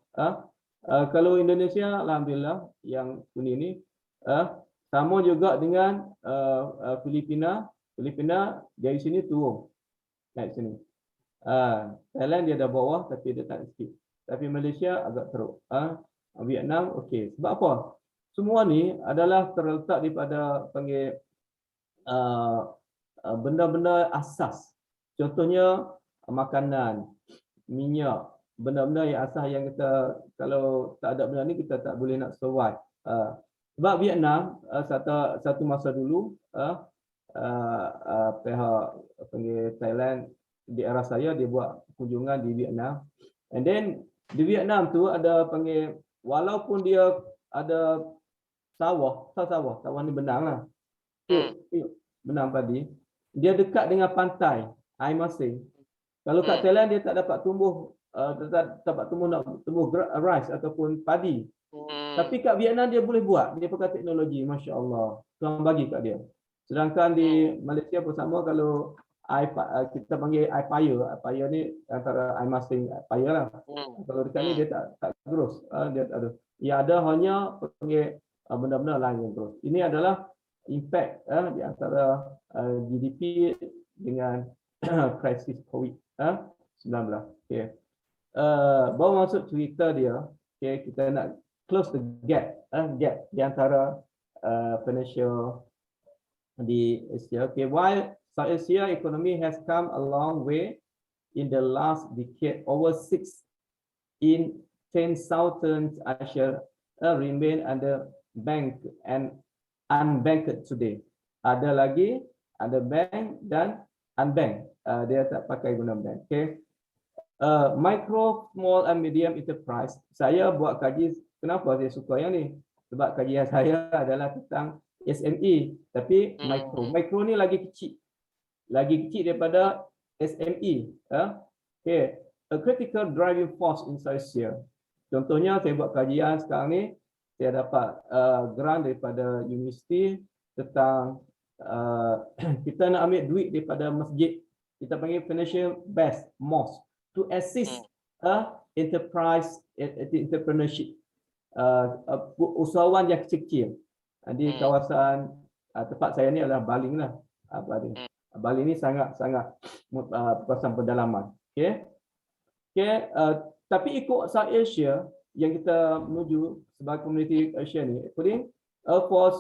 Kalau Indonesia alhamdulillah yang kuning ni sama juga dengan Filipina dari sini turun naik sini. Thailand dia dah bawah tapi dia tak sikit. Tapi Malaysia agak teruk. Vietnam okey. Sebab apa? Semua ni adalah terletak daripada panggil benda-benda asas. Contohnya makanan, minyak, benda-benda yang asas yang kita kalau tak ada benda ni kita tak boleh nak survive. Sebab Vietnam satu masa dulu pihak panggil Thailand di era saya dia buat kunjungan di Vietnam, and then di Vietnam tu ada panggil, walaupun dia ada sawah ni benang lah, benang padi, dia dekat dengan pantai air masin. Kalau kat Thailand dia tak dapat tumbuh rice ataupun padi, tapi kat Vietnam dia boleh buat, dia pakai teknologi, Masya Allah, Tuhan bagi kat dia. Sedangkan di Malaysia pun sama, kalau kita panggil air paya ni antara air masin paya lah. Kalau dekat ni dia tak terus, dia tak ada. Yang ada hanya panggil benda-benda lain yang terus. Ini adalah impact di antara GDP dengan krisis COVID-19. Okay. Baru masuk cerita dia, okay, kita nak close the gap di antara financial di Asia. Okay, while South Asia economy has come a long way in the last decade, over 6 in 10 Southeast Asia remain under bank and unbanked today. Ada lagi ada bank dan unbanked. Dia tak pakai guna bank. Okay. Micro, small and medium enterprise. Saya buat kaji, kenapa saya suka yang ni? Sebab kajian saya adalah tentang SME, tapi micro. Micro ni lagi kecil daripada SME. Okay. A critical driving force in South Asia. Contohnya saya buat kajian sekarang ni, saya dapat grant daripada universiti tentang kita nak ambil duit daripada masjid, kita panggil financial base mosque, to assist enterprise entrepreneurship, usahawan yang kecil-kecil di kawasan tempat saya ni adalah Baling lah. Baling ni sangat kawasan pedalaman. Okay. Okay. Tapi ikut South Asia yang kita menuju sebagai komuniti Asia ni, for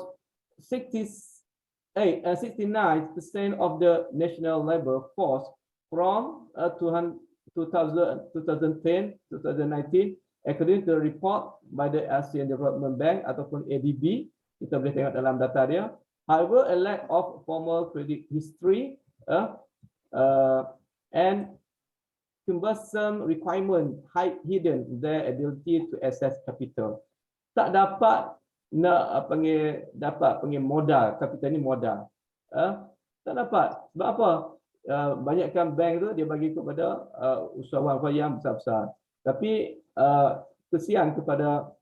69% of the national labor force from 2010, 2019, according to the report by the Asian Development Bank ataupun ADB, kita boleh tengok dalam data dia. However, a lack of formal credit history and cumbersome requirement hide hidden their ability to access capital. Tak dapat nak panggil modal, capital ni modal. Tak dapat. Sebab apa? Banyakkan bank tu dia bagi kepada usahawan yang besar-besar. Tapi kesian kepada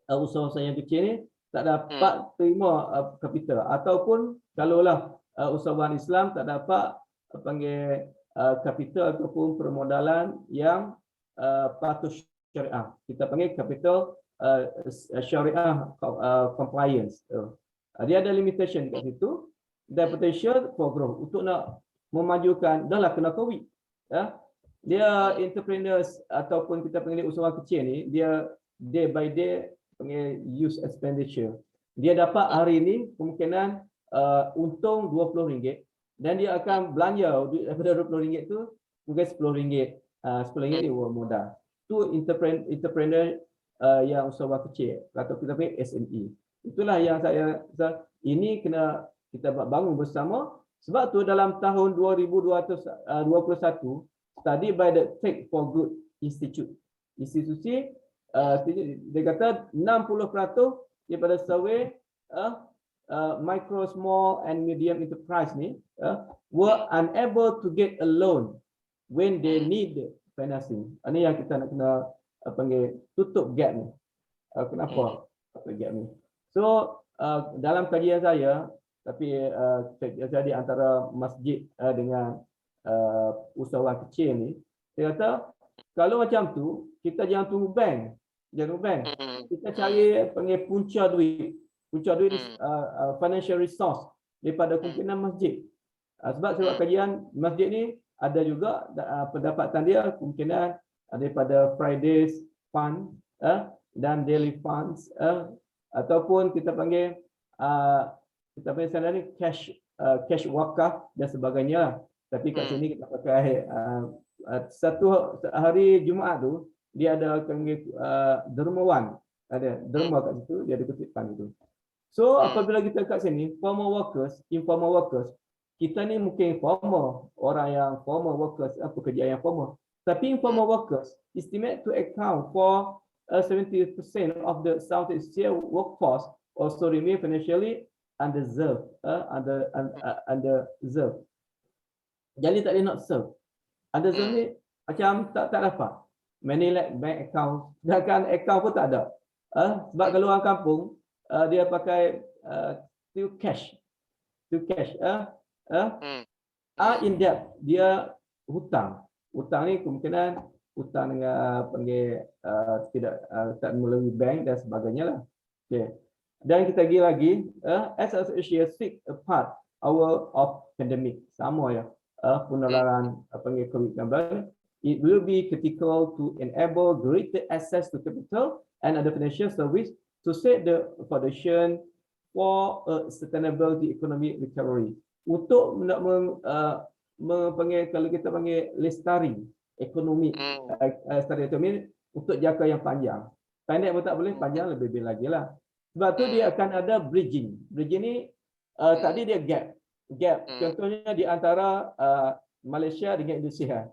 usahawan yang kecil ni tak dapat terima capital, ataupun kalaulah usahawan Islam tak dapat panggil capital ataupun permodalan yang patuh syariah. Kita panggil capital syariah compliance. Dia ada limitation kat situ. Dan potential for growth untuk nak memajukan, dah lah kena COVID. Dia entrepreneurs ataupun kita panggil usahawan kecil ni, dia day by day panggil use expenditure. Dia dapat hari ini kemungkinan untung RM20 dan dia akan belanja daripada RM20 tu mungkin RM10. RM10 ni modal. Tu entrepreneur yang usahawan kecil atau kita panggil SME. Itulah yang saya ini kena kita bangun bersama. Sebab tu dalam tahun 2021 study by the Tech for Good institusi dia kata 60% daripada survey micro, small and medium enterprise ni were unable to get a loan when they need financing. Ini yang kita nak kena panggil tutup gap ni. Kenapa tutup gap ni? So dalam kajian saya, tapi jadi antara masjid dengan usahawan kecil ni, saya kata kalau macam tu kita jangan tunggu bank. Kita cari panggil punca duit ni financial resource daripada kemungkinan masjid. Sebab sebab kajian masjid ni ada juga pendapatan dia kemungkinan daripada Fridays fund dan daily funds ataupun kita panggil sana ni cash wakaf dan sebagainya. Tapi kat sini kita pakai satu hari Jumaat tu dia ada dermawan, ada derma kat situ, dia ada kutipan itu. So apabila kita kat sini formal workers, informal workers, kita ni mungkin formal, orang yang formal workers, pekerja yang formal. Tapi informal workers estimate to account for 70% of the Southeast Asia workforce also remain financially underserved. Jadi tak ada not serve. Underserved ni macam tak dapat. Many like bank account, sedangkan account pun tak ada. Sebab kalau orang kampung dia pakai still cash. In debt, dia hutang. Hutang ni kemungkinan hutang dengan panggil tak melalui bank dan sebagainya lah. Okay. Dan kita lagi as Asia seek a part of pandemic, sama ya, penularan panggil COVID-19, it will be critical to enable greater access to capital and other financial service to set the foundation for a sustainable economic recovery. Untuk panggil, kalau kita panggil lestari ekonomi, untuk jangka yang panjang. Pendek pun tak boleh, panjang lebih lagi lah. Sebab tu dia akan ada bridging. Bridging ni tadi dia gap. Contohnya di antara Malaysia dengan Indonesia.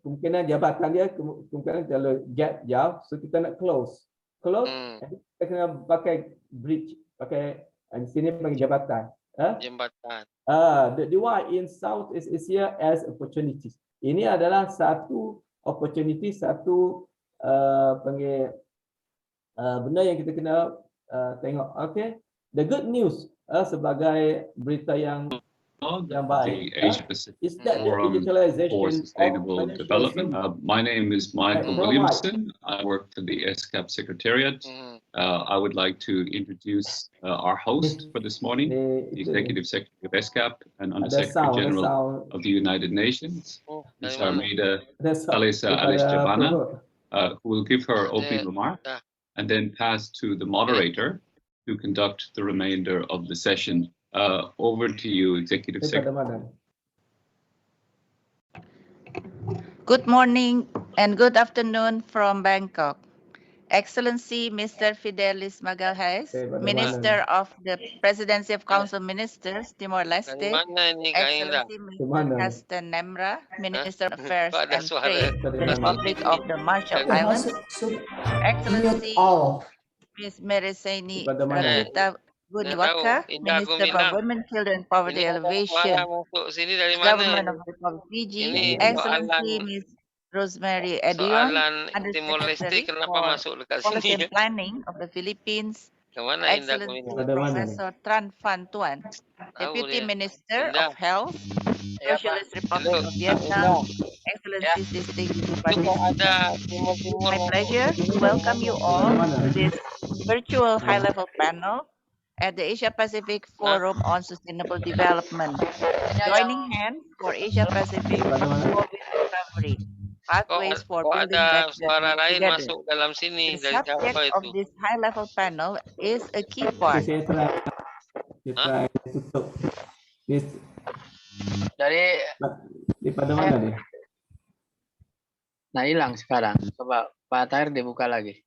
Kemungkinan jabatan dia kemungkinan kalau gap jauh, so kita nak close, kita kena pakai bridge, pakai di sini panggil jambatan. The one in Southeast Asia as opportunities. Ini adalah satu opportunity, satu panggil benda yang kita kena tengok. Okay, the good news sebagai berita yang baik is that the digitalization for sustainable development. My name is Michael Williamson. I work for the ESCAP Secretariat. I would like to introduce our host for this morning, the Executive Secretary of ESCAP and Under-Secretary General of the United Nations, Ms. Armida Alisa Alice-Jabana, who will give her opening remark and then pass to the moderator to conduct the remainder of the session. Over to you, Executive Secretary. Good morning and good afternoon from Bangkok. Excellency Mr. Fidelis Magalhaes, Minister of the Presidency of Council Ministers, Timor-Leste. Dari mana ni Kak Indah? Excellency Mr. Castan Nemra, Minister of Affairs Kok ada and suara? Trade, Republic of the Marshall Dari- Islands. Excellency Mute all. Ms. Mereseni Daripada mana? Rakita Buniwaka, Indah Minister Gumilang. for Women, Children, and Poverty Ini ada suara Elevation, masuk sini dari Government mana? of the Republic of Fiji. Ini Excellency soalan Ms. Rosemary Edion, soalan Undersecretary Timor-Leste kenapa for masuk dekat Policy sini? and Planning of the Philippines. Ke mana Indah Excellency Gumilang? Ada mana ni? Professor Tran Van Tuan, Tahu Deputy dia. Minister Indah. of Health, Socialist Republic Hello, of Kak Vietnam. Indah. Excellencies, distinguished Itu kok participants. ada Timor-Timor My masuk. pleasure to welcome you all to this virtual high-level panel at the Asia Pacific Forum on Sustainable Development. Joining hands for Asia Pacific COVID recovery, pathways for Kok building ada back suara better lain together. masuk dalam sini The dari siapa subject of itu? this high-level panel is a key Okay, part. saya try tutup. This Dari daripada mana dia? nah hilang sekarang. Coba Pak Tahir dibuka lagi.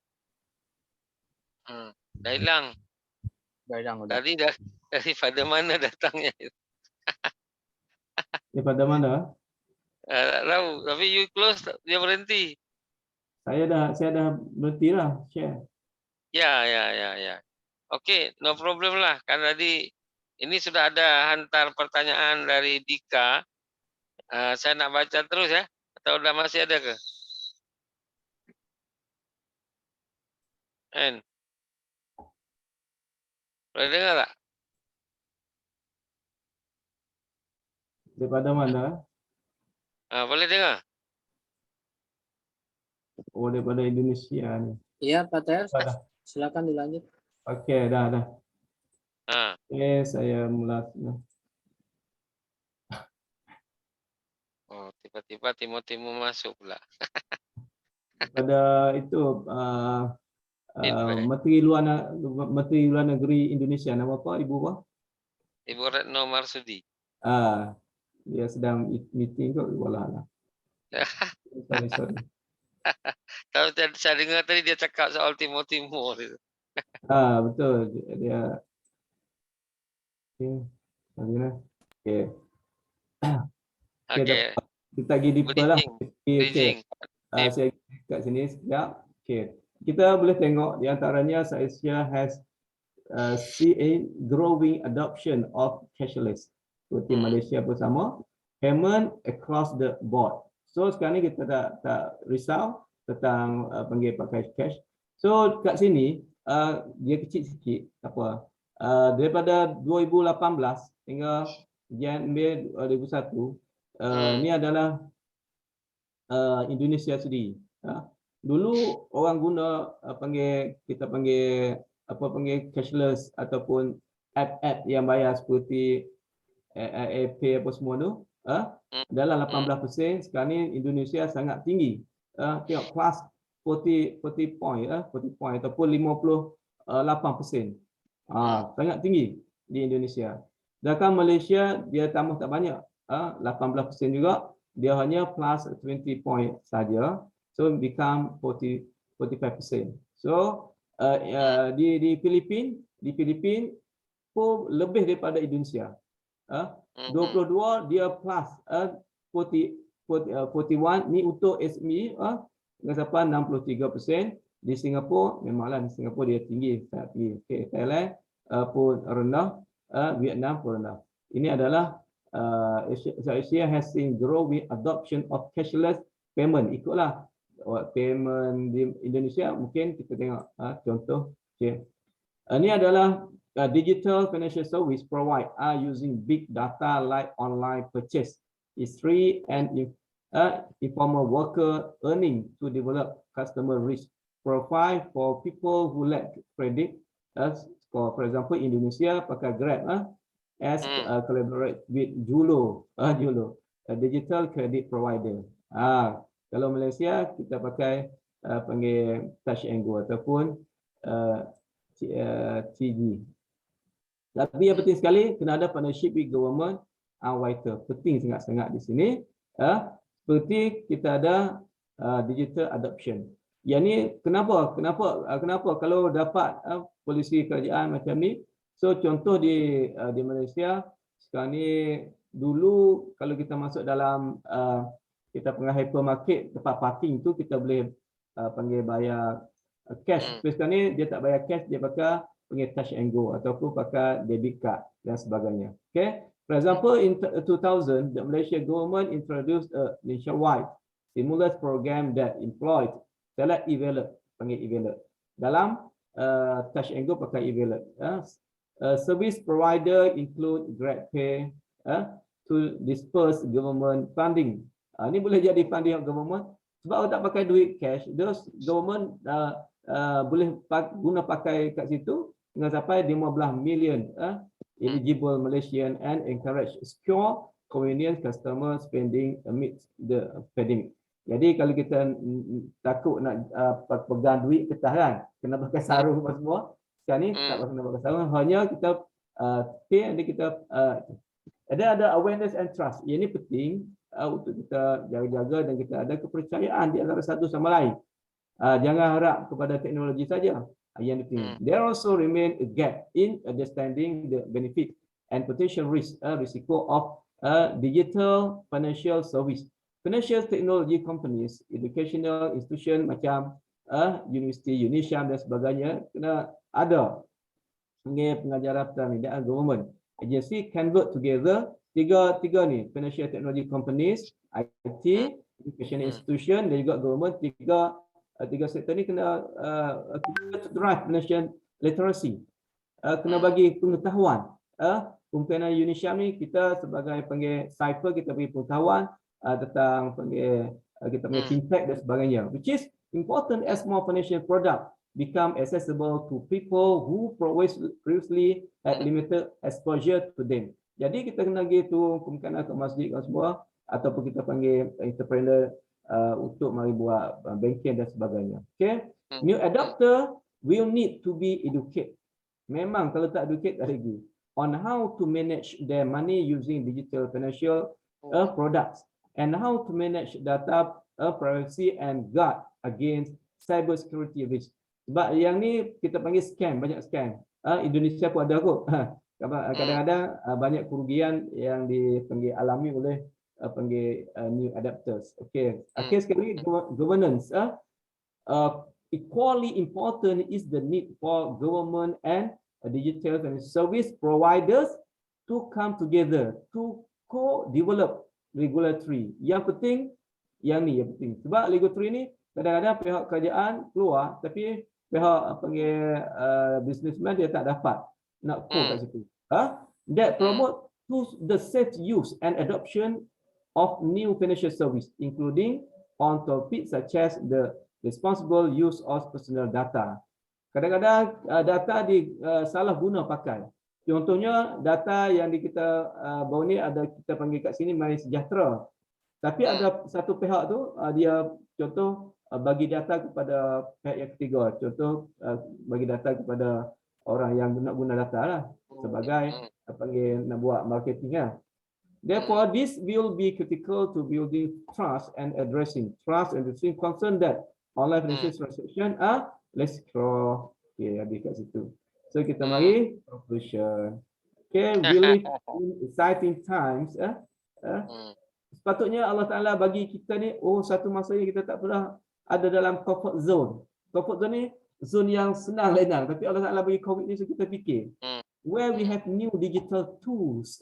Dah hilang. Udah hilang udah. Tadi daripada mana datangnya? Daripada mana? Tak tahu. Tapi you close, dia berhenti. Saya dah berhenti lah share. Ya. Okey, no problem lah. Kan tadi ini sudah ada hantar pertanyaan dari Dika. Saya nak baca terus ya. Atau dah masih ada ke? Kan? Boleh dengar tak? Daripada mana? Boleh dengar? Oh, daripada Indonesia ni. Iya Pak Tahir, Dah. silakan dilanjut. Okey, dah. Ha. Okay, saya mula. Oh, tiba-tiba Timur-Timur masuk pula. Pada itu Menteri Luar Negeri Indonesia, nama apa Ibu apa? Ibu Retno Marsudi. Dia sedang meeting kot, walah. Sorry. Tahu saya dengar tadi dia cakap soal Timur-Timur itu. Betul. Dia okey. Okey. Kita pergi deeper lah. Bridging. Saya kat sini sekejap. Okey. Kita boleh tengok di antaranya Asia has see a growing adoption of cashless. Seperti Malaysia pun sama. Payment across the board. So sekarang ni kita tak risau tentang panggil pakai cash. So kat sini dia kecil sikit apa. Daripada 2018 hingga Januari 2001 ni adalah Indonesia sendiri. Dulu orang guna kita panggil cashless ataupun app yang bayar seperti Pay apa semua tu dalam 18%. Sekarang ni Indonesia sangat tinggi. Tengok kelas 40 point 40 point ataupun 58%. Sangat tinggi di Indonesia. Sedangkan Malaysia dia tambah tak banyak. 18% juga. Dia hanya plus 20 point saja. So become 45%. So di Filipina pun lebih daripada Indonesia. 22 dia plus 41 ni untuk SME dengan siapa 63%. Di Singapura memanglah di Singapura dia tinggi, sangat tinggi. Okay, Thailand pun rendah, Vietnam pun rendah. Ini adalah Asia has seen growing adoption of cashless payment. Ikutlah payment di Indonesia mungkin kita tengok contoh. Okay. Ini adalah digital financial service provide using big data like online purchase, history and informal worker earning to develop customer risk profile for people who lack credit. For example, Indonesia pakai Grab as collaborate with Julo, a digital credit provider. Kalau Malaysia kita pakai panggil Touch and Go ataupun TG. Tapi yang penting sekali kena ada partnership with government and vital. Penting sangat-sangat di sini. Seperti kita ada digital adoption. Yang ni kenapa kalau dapat polisi kerajaan macam ni. So contoh di Malaysia sekarang ni, dulu kalau kita masuk dalam kita panggil hypermarket, tempat parking tu kita boleh panggil bayar cash. Tapi sekarang ni dia tak bayar cash, dia pakai panggil touch and go ataupun pakai debit card dan sebagainya. Okay. For example, in 2000, the Malaysia government introduced a nationwide stimulus program that employed select e-wallet, panggil e-wallet. Dalam touch and go pakai e-wallet. Service provider include GrabPay to disperse government funding. Ini boleh jadi funding of government sebab orang tak pakai duit cash. Those government boleh guna pakai kat situ dengan sampai 15 million eligible Malaysian and encourage secure convenient customer spending amidst the pandemic. Jadi kalau kita takut nak pegang duit kertas kan, kena pakai sarung apa semua. Sekarang ni tak kena pakai sarung, hanya kita pay and kita ada awareness and trust. Ini penting untuk kita jaga-jaga dan kita ada kepercayaan di antara satu sama lain. Jangan harap kepada teknologi saja. Yang penting. There also remain a gap in understanding the benefit and potential risiko of digital financial service. Financial technology companies, educational institution macam university, UNISYAM dan sebagainya kena ada pengajaran pertanian government agency can work together. Tiga ni, financial technology companies, IT, educational institution dan juga government. Tiga sektor ni kena drive financial literacy. Kena bagi pengetahuan. Pimpinan UNISYAM ni kita sebagai panggil cyber, kita bagi pengetahuan tentang kita panggil fintech dan sebagainya, which is important as more financial product become accessible to people who previously had limited exposure to them. Jadi kita kena gitu kemungkinan ke masjid dan semua ataupun kita panggil entrepreneur untuk mari buat banking dan sebagainya. Okay, new adopter will need to be educated. Memang kalau tak educate tak lagi on how to manage their money using digital financial products and how to manage data privacy and guard against cyber security risk. Sebab yang ni kita panggil scam, banyak scam. Indonesia pun ada kot. Kadang-kadang banyak kerugian yang dipanggil alami oleh panggil new adapters. Okay. Akhir sekali governance. Equally important is the need for government and digital and service providers to come together to co-develop regulatory. Yang penting yang penting. Sebab regulatory ni kadang-kadang pihak kerajaan keluar tapi pihak panggil businessman dia tak dapat nak kat situ. That promote to the safe use and adoption of new financial service, including on topics such as the responsible use of personal data. Kadang-kadang data salah guna pakai. Contohnya data yang kita baru ni ada kita panggil kat sini MySejahtera. Tapi ada satu pihak tu dia contoh bagi data kepada pihak yang ketiga. Contoh bagi data kepada orang yang nak guna data lah sebagai panggil nak buat marketing lah. Therefore, this will be critical to building trust and addressing concern that online financial transaction are less secure. Okay, habis kat situ. So kita mari conclusion. Okay, we live in exciting times. Sepatutnya Allah Ta'ala bagi kita ni, satu masa yang kita tak pernah ada dalam comfort zone. Comfort zone ni zone yang senang lenang, tapi Allah Ta'ala bagi COVID ni so kita fikir. Where we have new digital tools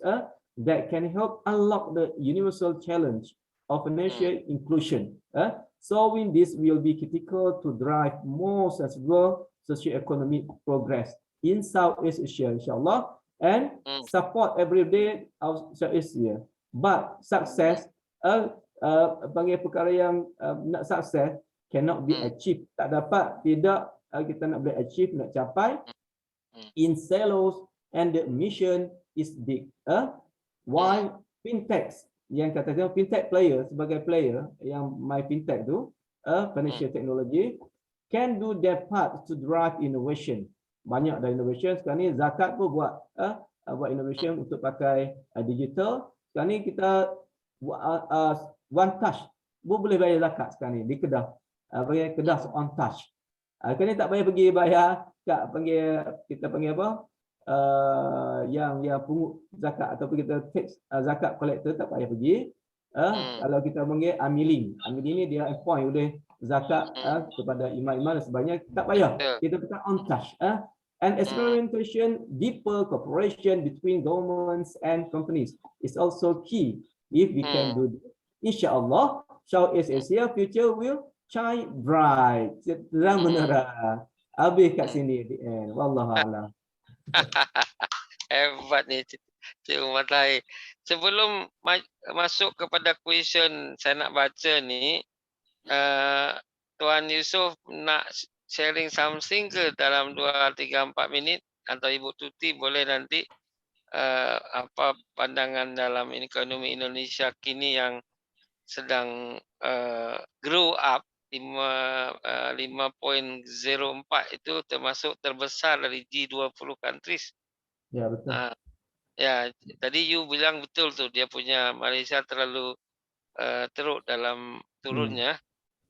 that can help unlock the universal challenge of financial inclusion. Solving this will be critical to drive more sustainable socio-economic progress in Southeast Asia, insyaAllah, and support everyday of Southeast Asia. But success, panggil perkara yang nak sukses cannot be achieved. Tak dapat, tidak kita nak boleh achieve, nak capai in silos, and the mission is big. While fintechs, yang katakan fintech player sebagai player yang my fintech tu financial technology can do their part to drive innovation, banyak dah innovation. Sekarang ni zakat pun buat innovation untuk pakai digital. Sekarang ni kita buat one touch pun boleh bayar zakat sekarang ni di Kedah. Bagi Kedah on touch. Sekarang ni tak payah pergi bayar, kita panggil apa? Yang pungut zakat ataupun kita tax zakat collector tak payah pergi. Kalau kita panggil Amilin ni dia appoint oleh zakat kepada imam-imam dan sebagainya, tak payah. Kita pegang on touch. And experimentation, deeper cooperation between governments and companies is also key. If we can do this, insyaAllah, Southeast Asia future will shine bright. Terang menerang. Habis kat sini di end. Wallahualam. Hebat ni Cikgu Matahir. Sebelum masuk kepada question saya nak baca ni, Tuan Yusof nak sharing something ke dalam 2, 3, 4 minit, atau Ibu Tuti boleh nanti apa pandangan dalam ekonomi Indonesia kini yang sedang grow up 5.04 itu termasuk terbesar dari G20 countries. Ya, betul. Ya, tadi you bilang betul tu, dia punya Malaysia terlalu teruk dalam turunnya,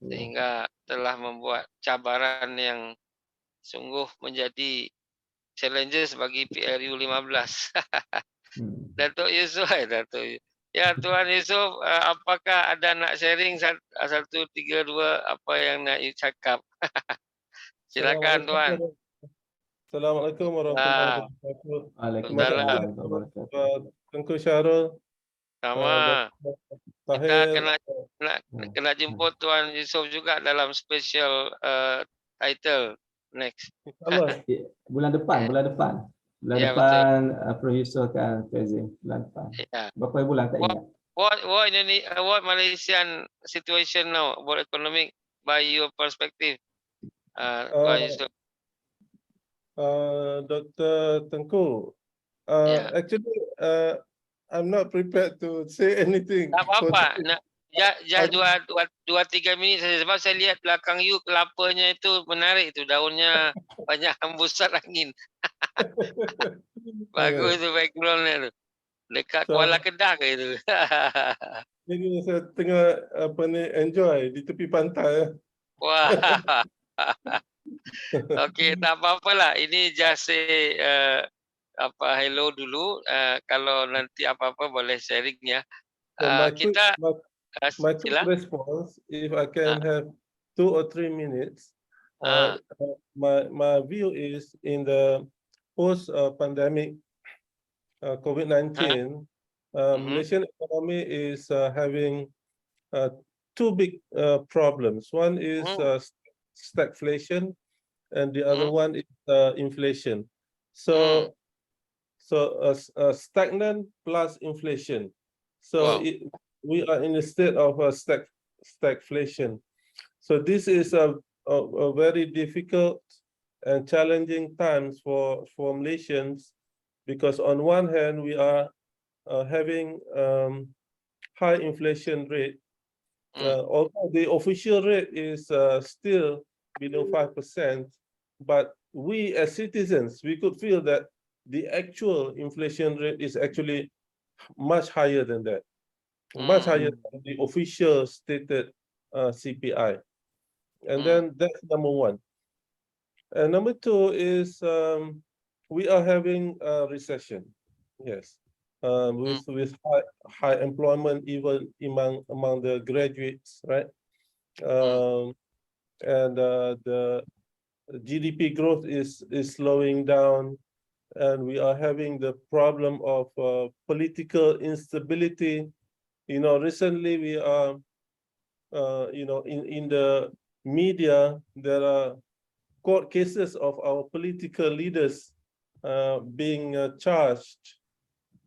sehingga telah membuat cabaran yang sungguh menjadi challenges bagi PRU 15. Datuk Yusof, ya Tuan Yusof, apakah ada nak sharing 1, 2 apa yang nak you cakap? Silakan Tuan. Assalamualaikum warahmatullahi wabarakatuh. Waalaikumsalam. Tengku Syarul. Sama. Kita kena jemput Tuan Yusof juga dalam special title next. Bulan depan. Bulan Ya, depan Prof Yusof akan present bulan depan. Ya. Berapa bulan tak ingat. What Malaysian situation now, about economic by your perspective, Tuan Yusof? Dr. Tengku, actually, I'm not prepared to say anything. Tak apa-apa. Just 2-3 minit saja. Sebab saya lihat belakang you kelapanya itu menarik itu. Daunnya banyak hembusan angin. Bagus tu backgroundnya tu. Dekat Kuala Kedah ke itu? Ini saya tengah enjoy di tepi pantai. Wah. Okey, tak apa-apalah. Ini just say hello dulu. Kalau nanti apa-apa boleh sharing ya. My quick sila. response, if I can have 2 or 3 minutes. My view is in the post-pandemic COVID-19, Malaysian economy is having 2 big problems. One is stagflation, and the other one is inflation. So stagnant plus inflation. So we are in a state of stagflation. So this is a very difficult and challenging times for Malaysians, because on one hand we are having high inflation rate. Although the official rate is still below 5%, but we as citizens, we could feel that the actual inflation rate is actually much higher than that, much higher than the official stated CPI. And then that's number one. And number two is we are having a recession, yes, with high employment even among the graduates, right? And the GDP growth is slowing down, and we are having the problem of political instability. You know, recently we are, you know, in the media, there are court cases of our political leaders being charged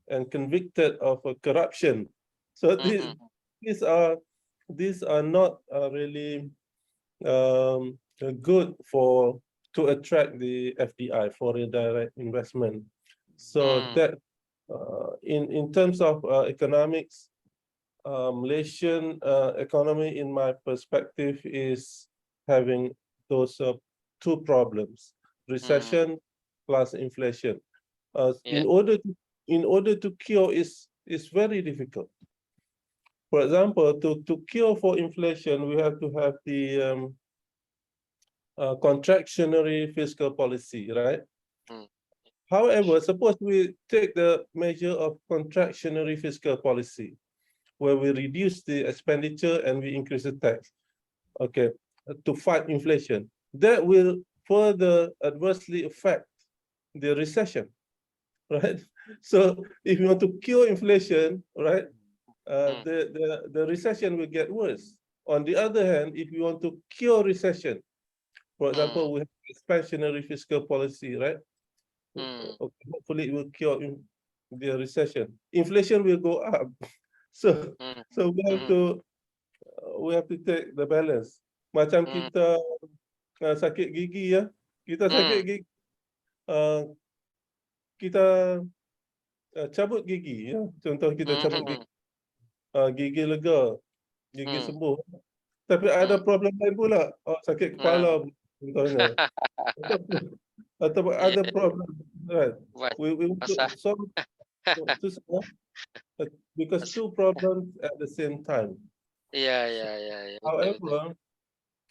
and convicted of corruption. So these are not really good to attract the FDI, foreign direct investment. So that in terms of economics, Malaysian economy, in my perspective, is having those 2 problems: recession plus inflation. Yeah. In order to cure is very difficult. For example, to cure for inflation, we have to have the contractionary fiscal policy, right? However, suppose we take the measure of contractionary fiscal policy, where we reduce the expenditure and we increase the tax, okay, to fight inflation. That will further adversely affect the recession, right? So if you want to cure inflation, right, the recession will get worse. On the other hand, if you want to cure recession, for example, we have expansionary fiscal policy, right? Okay, hopefully it will cure the recession. Inflation will go up. So we have to take the balance. Macam kita sakit gigi ya, kita sakit gigi, kita cabut gigi ya. Contoh kita cabut gigi, gigi lega, gigi sembuh. Tapi ada problem lain pula, sakit kepala contohnya. Atau ada problem, right? We solve because two problems at the same time. Yeah.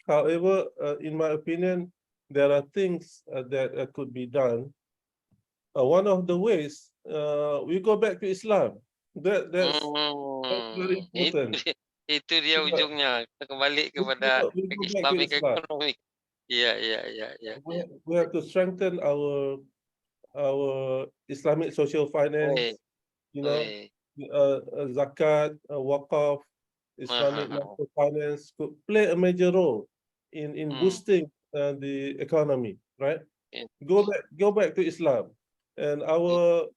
However, in my opinion, there are things that could be done. One of the ways, we go back to Islam. That's very important. Itu dia ujungnya, kembali kepada Islamic economic. Yeah. We have to strengthen our Islamic social finance, zakat, waqaf, Islamic microfinance could play a major role in boosting the economy, right? Go back to Islam, and our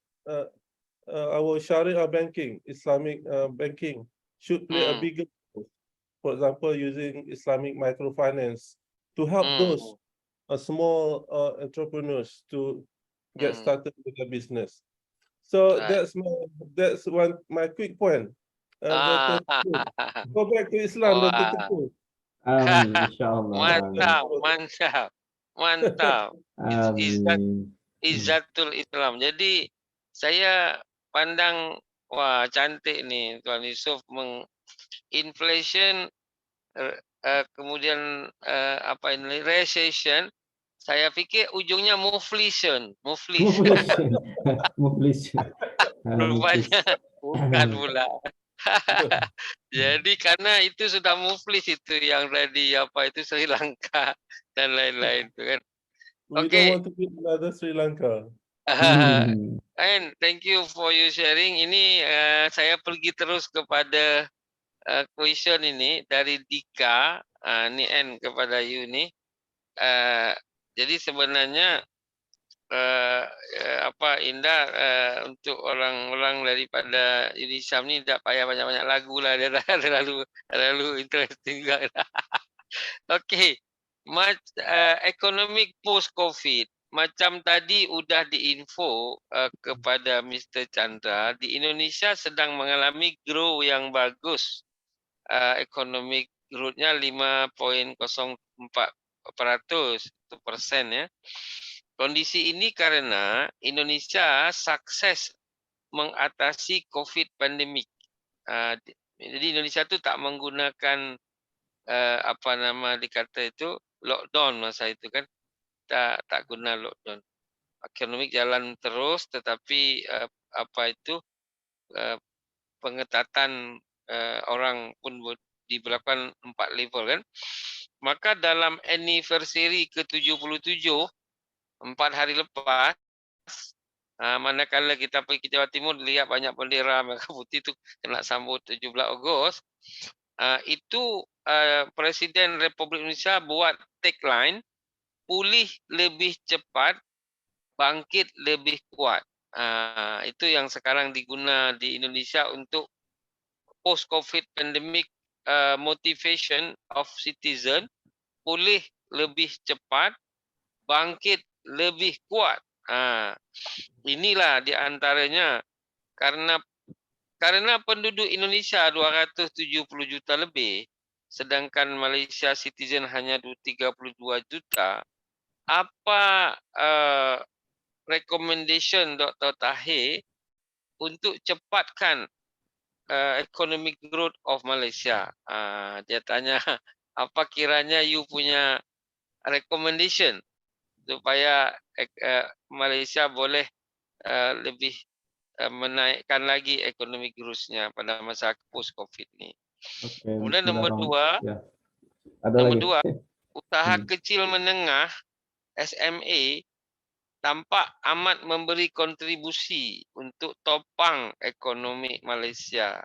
Sharia banking, Islamic banking should play a bigger role. For example, using Islamic microfinance to help those small entrepreneurs to get started with their business. So that's my quick point. Go back to Islam, Dr. Teguh. Mantap. Izzatul Islam. Jadi saya pandang, wah cantik nih Tuan Yusof, inflation, kemudian apa ini, recession. Saya fikir ujungnya muflation. Rupanya bukan pula. Jadi karena itu sudah muflis, itu yang tadi apa itu Sri Lanka dan lain-lain itu kan. We don't want to be another Sri Lanka. And thank you for your sharing. Ini saya pergi terus kepada question ini dari Dika, ni N kepada you ni. Jadi sebenarnya apa Indah, untuk orang-orang daripada Unisam ni tak payah banyak-banyak lagu lah, dia dah terlalu interesting juga. Okay, economic post COVID, macam tadi udah diinfo kepada Mr. Chandra, di Indonesia sedang mengalami growth yang bagus. Economic growth-nya 5.04% ya. Kondisi ini karena Indonesia sukses mengatasi COVID pandemik. Jadi Indonesia tu tak menggunakan apa nama dikata itu lockdown masa itu kan, tak guna lockdown. Ekonomi jalan terus, tetapi apa itu pengetatan orang pun diberlakukan 4 level kan. Maka dalam anniversary ke-77 4 hari lepas, manakala kita pergi ke Jawa Timur lihat banyak bendera merah putih itu kena sambut 17 Ogos, itu Presiden Republik Indonesia buat tagline, pulih lebih cepat, bangkit lebih kuat. Itu yang sekarang diguna di Indonesia untuk post COVID pandemic motivation of citizen, pulih lebih cepat, bangkit lebih kuat. Inilah di antaranya karena penduduk Indonesia 270 juta lebih, sedangkan Malaysia citizen hanya 32 juta. Apa recommendation Dr. Tahir untuk cepatkan economic growth of Malaysia? Dia tanya apa kiranya you punya recommendation supaya Malaysia boleh lebih menaikkan lagi economic growth-nya pada masa post-COVID ni. Okay, Kemudian nombor dua, ya. Ada lagi. usaha kecil menengah SMA tampak amat memberi kontribusi untuk topang ekonomi Malaysia.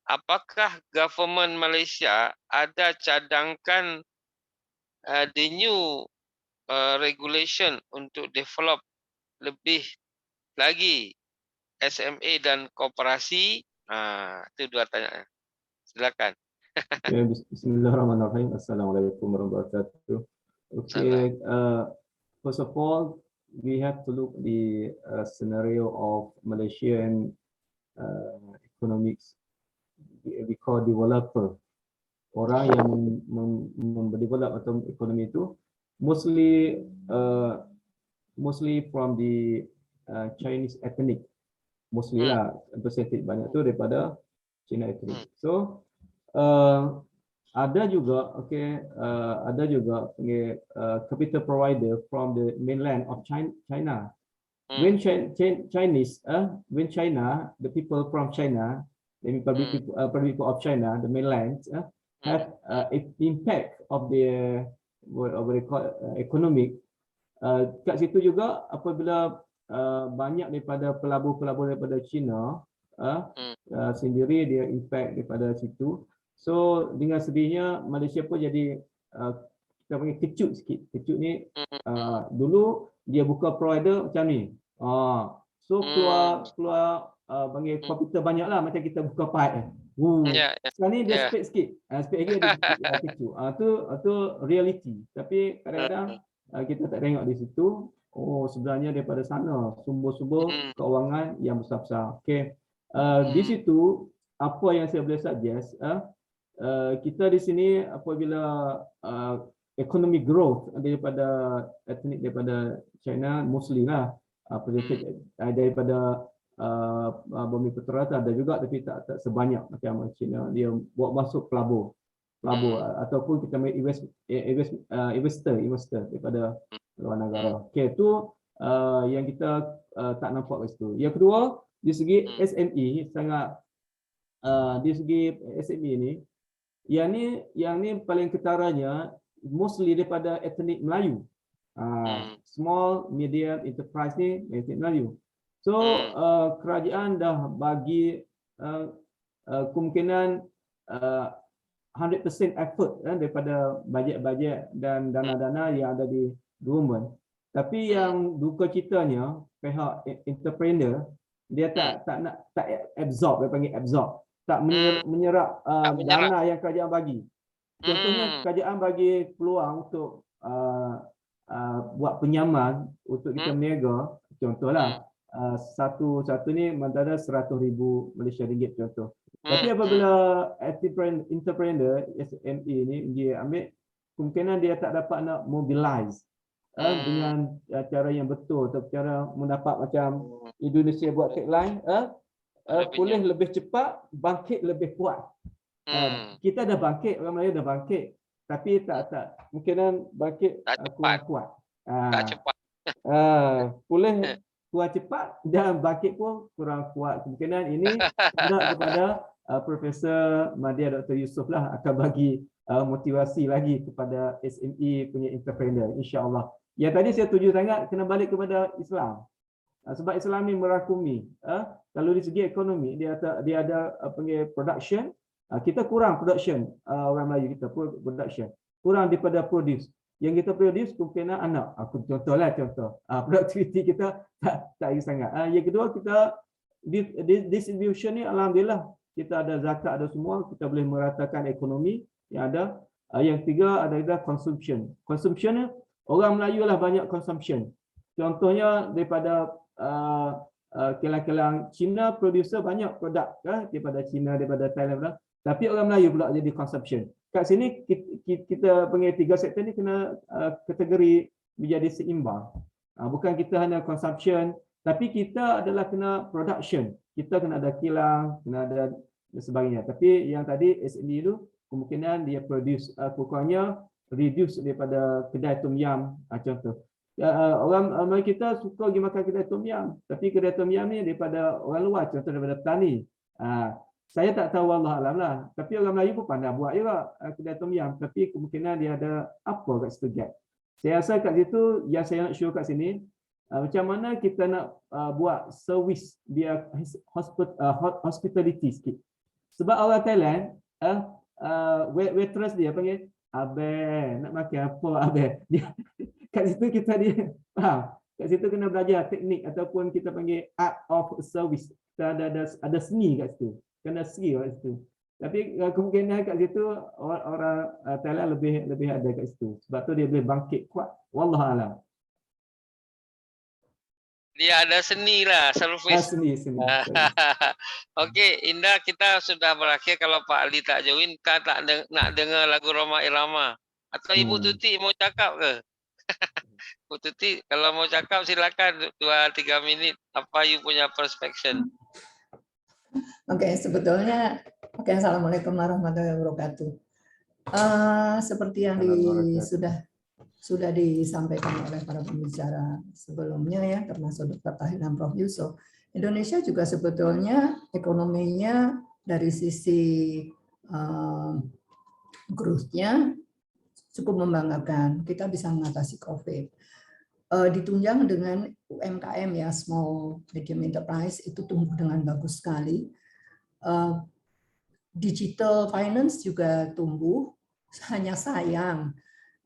Apakah government Malaysia ada cadangkan the new regulation untuk develop lebih lagi SMA dan koperasi? Itu dua tanya. Silakan. Okay, Bismillahirrahmanirrahim. Assalamualaikum warahmatullahi wabarakatuh. Okay, first of all, we have to look the scenario of Malaysian economics. We call developer. Orang yang mendevelop atau ekonomi itu mostly from the Chinese ethnic, mostly lah, percentage banyak tu daripada China ethnic. So ada juga ada juga capital provider from the mainland of China. When China, the people from China, the people of China, the mainland, have impact of the what they call economic. Kat situ juga apabila banyak daripada pelabur-pelabur daripada China sendiri dia impact daripada situ. So dengan sedihnya Malaysia pun jadi kita panggil kecut sikit. Kecut ni dulu dia buka provider macam ni. So keluar panggil komputer banyak lah macam kita buka pipe. Sekarang ni dia speed sikit. Speed lagi dia kecut. Tu reality. Tapi kadang-kadang kita tak tengok di situ. Oh sebenarnya daripada sana sumber-sumber keuangan yang besar-besar. Okay. Di situ apa yang saya boleh suggest, kita di sini apabila economic growth daripada ethnic daripada China mostly lah, daripada Bumi Putera ada juga tapi tak sebanyak macam China. Dia buat masuk pelabur ataupun kita investor daripada luar negara. Okay, tu yang kita tak nampak kat situ. Yang kedua, di segi SME sangat di segi SME ni yang ni paling ketaranya mostly daripada etnik Melayu. Small medium enterprise ni etnik Melayu. So kerajaan dah bagi kemungkinan 100% effort daripada bajet-bajet dan dana-dana yang ada di government. Tapi yang duka citanya pihak entrepreneur dia tak absorb, dia panggil absorb, tak menyerap dana yang kerajaan bagi. Contohnya kerajaan bagi peluang untuk buat penyaman untuk kita berniaga. Contohlah satu ni antara 100,000 Malaysia ringgit contoh. Tapi apabila entrepreneur SME ni dia ambil, kemungkinan dia tak dapat nak mobilize dengan cara yang betul atau cara mendapat macam Indonesia buat tagline pulih lebih cepat, bangkit lebih kuat. Kita dah bangkit, orang Melayu dah bangkit, tapi tak kemungkinan bangkit kurang kuat. Tak cepat. Pulih kurang cepat dan bangkit pun kurang kuat. Kemungkinan ini kepada Profesor Madya Dr. Yusof lah akan bagi motivasi lagi kepada SME punya entrepreneur, insya-Allah. Yang tadi saya tuju sangat kena balik kepada Islam. Sebab Islam ni merangkumi. Kalau di segi ekonomi dia ada panggil production. Kita kurang production, orang Melayu kita production. Kurang daripada produce. Yang kita produce kemungkinan anak. Aku contoh. Productivity kita tak sangat. Yang kedua kita distribution ni alhamdulillah kita ada zakat, ada semua, kita boleh meratakan ekonomi yang ada. Yang tiga adalah consumption. Consumption ni orang Melayu lah banyak consumption. Contohnya daripada kilang-kilang Cina producer banyak produk daripada Cina, daripada Thailand, tapi orang Melayu pula jadi consumption. Kat sini kita panggil tiga sektor ni kena kategori menjadi seimbang. Bukan kita hanya consumption, tapi kita adalah kena production. Kita kena ada kilang, kena ada dan sebagainya. Tapi yang tadi SME itu kemungkinan dia produce pokoknya reduce daripada kedai tom yum contoh. Orang kita suka pergi makan kedai tom yum, tapi kedai tom yum ni daripada orang luar, contoh daripada petani. Saya tak tahu, wallah alam lah. Tapi orang Melayu pun pandai buat juga kedai tom yum, tapi kemungkinan dia ada apa kat situ gap. Saya rasa kat situ yang saya nak show kat sini, macam mana kita nak buat servis biar hospitality sikit. Sebab orang Thailand, waitress dia panggil, "Abang, nak makan apa abang?" Dia, kat situ kita dia, faham? Kat situ kena belajar teknik ataupun kita panggil art of service. Kita ada seni kat situ. Kena skill kat situ. Tapi kemungkinan kat situ orang Thailand lebih ada kat situ. Sebab tu dia boleh bangkit kuat. Wallahualam. Dia ada seni lah, service. Seni. Okey, Indah, kita sudah berakhir. Kalau Pak Ali tak join, kita tak nak dengar lagu Roma Irama. Atau Ibu Tuti mau cakap ke? Ibu Tuti, kalau mau cakap silakan 2-3 minit. Apa you punya perspektif? Oke, sebetulnya, Assalamualaikum warahmatullahi wabarakatuh. Seperti yang sudah disampaikan oleh para pembicara sebelumnya ya, termasuk Dr. Tahir dan Prof. Yusuf, Indonesia juga sebetulnya ekonominya dari sisi growth-nya cukup membanggakan. Kita bisa mengatasi COVID. Ditunjang dengan UMKM ya, small medium enterprise, itu tumbuh dengan bagus sekali. Digital finance juga tumbuh, hanya sayang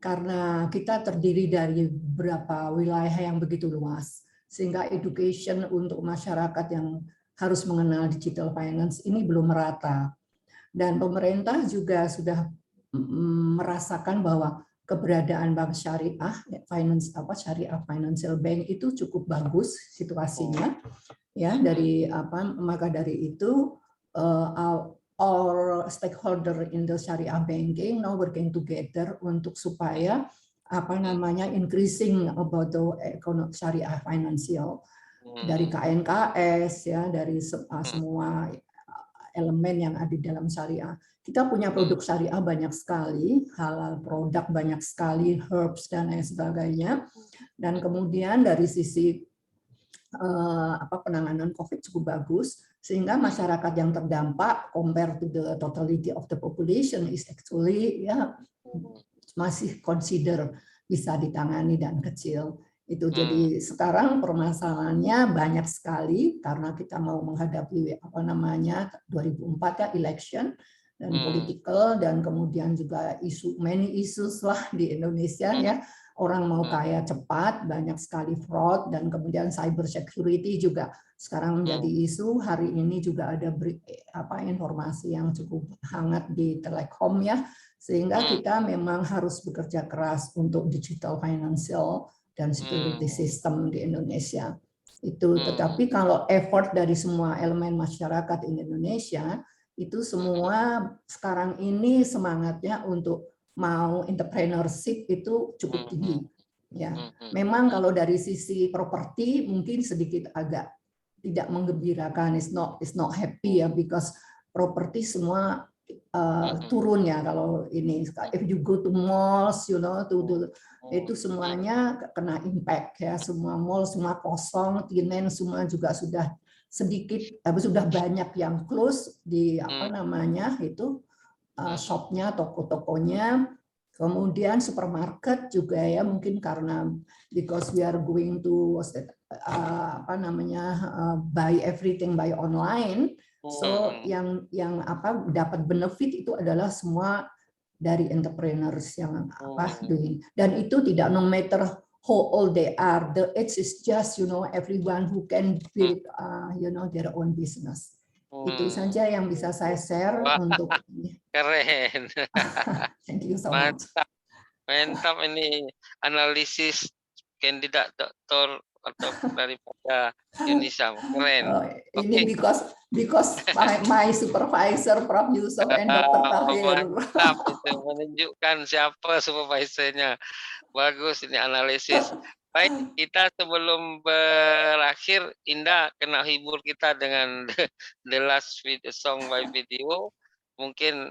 karena kita terdiri dari beberapa wilayah yang begitu luas, sehingga education untuk masyarakat yang harus mengenal digital finance ini belum merata. Dan pemerintah juga sudah merasakan bahwa keberadaan bank syariah, syariah financial bank itu cukup bagus situasinya, ya. Maka dari itu all stakeholder in the syariah banking now working together untuk supaya increasing about the syariah financial dari KNKS ya, dari semua elemen yang ada di dalam syariah. Kita punya produk syariah banyak sekali, halal produk banyak sekali, herbs dan lain sebagainya. Dan kemudian dari sisi penanganan COVID cukup bagus, sehingga masyarakat yang terdampak compared to the totality of the population is actually ya masih consider bisa ditangani dan kecil. Itu jadi sekarang permasalahannya banyak sekali karena kita mau menghadapi 2004 ya, election dan political, dan kemudian juga many issues lah di Indonesia ya. Orang mau kaya cepat, banyak sekali fraud, dan kemudian cyber security juga sekarang menjadi isu. Hari ini juga ada informasi yang cukup hangat di Telekom ya, sehingga kita memang harus bekerja keras untuk digital financial dan security system di Indonesia. Itu, tetapi kalau effort dari semua elemen masyarakat di Indonesia itu semua sekarang ini semangatnya untuk mau entrepreneurship itu cukup tinggi ya. Memang kalau dari sisi properti mungkin sedikit agak tidak menggembirakan, is not happy ya, because properti semua turun ya. Kalau ini if you go to malls, itu semuanya kena impact ya, semua mall semua kosong, tenant semua juga sudah sedikit, sudah banyak yang close di shopnya, toko-tokonya, kemudian supermarket juga ya, mungkin karena because we are going to buy everything by online, so yang dapat benefit itu adalah semua dari entrepreneurs yang doing, dan itu tidak no matter how old they are, the age is just everyone who can build their own business. Itu saja yang bisa saya share untuk ini. Keren. Thank you so much. Mantap ini analisis kandidat Dr. atau daripada Yunisa. Keren. Oh, ini because my supervisor Prof Yusuf and Dr. Tahir. Mantap, itu menunjukkan siapa supervisornya. Bagus ini analisis. Baik, kita sebelum berakhir, Indah kena hibur kita dengan the last video, song by video. Mungkin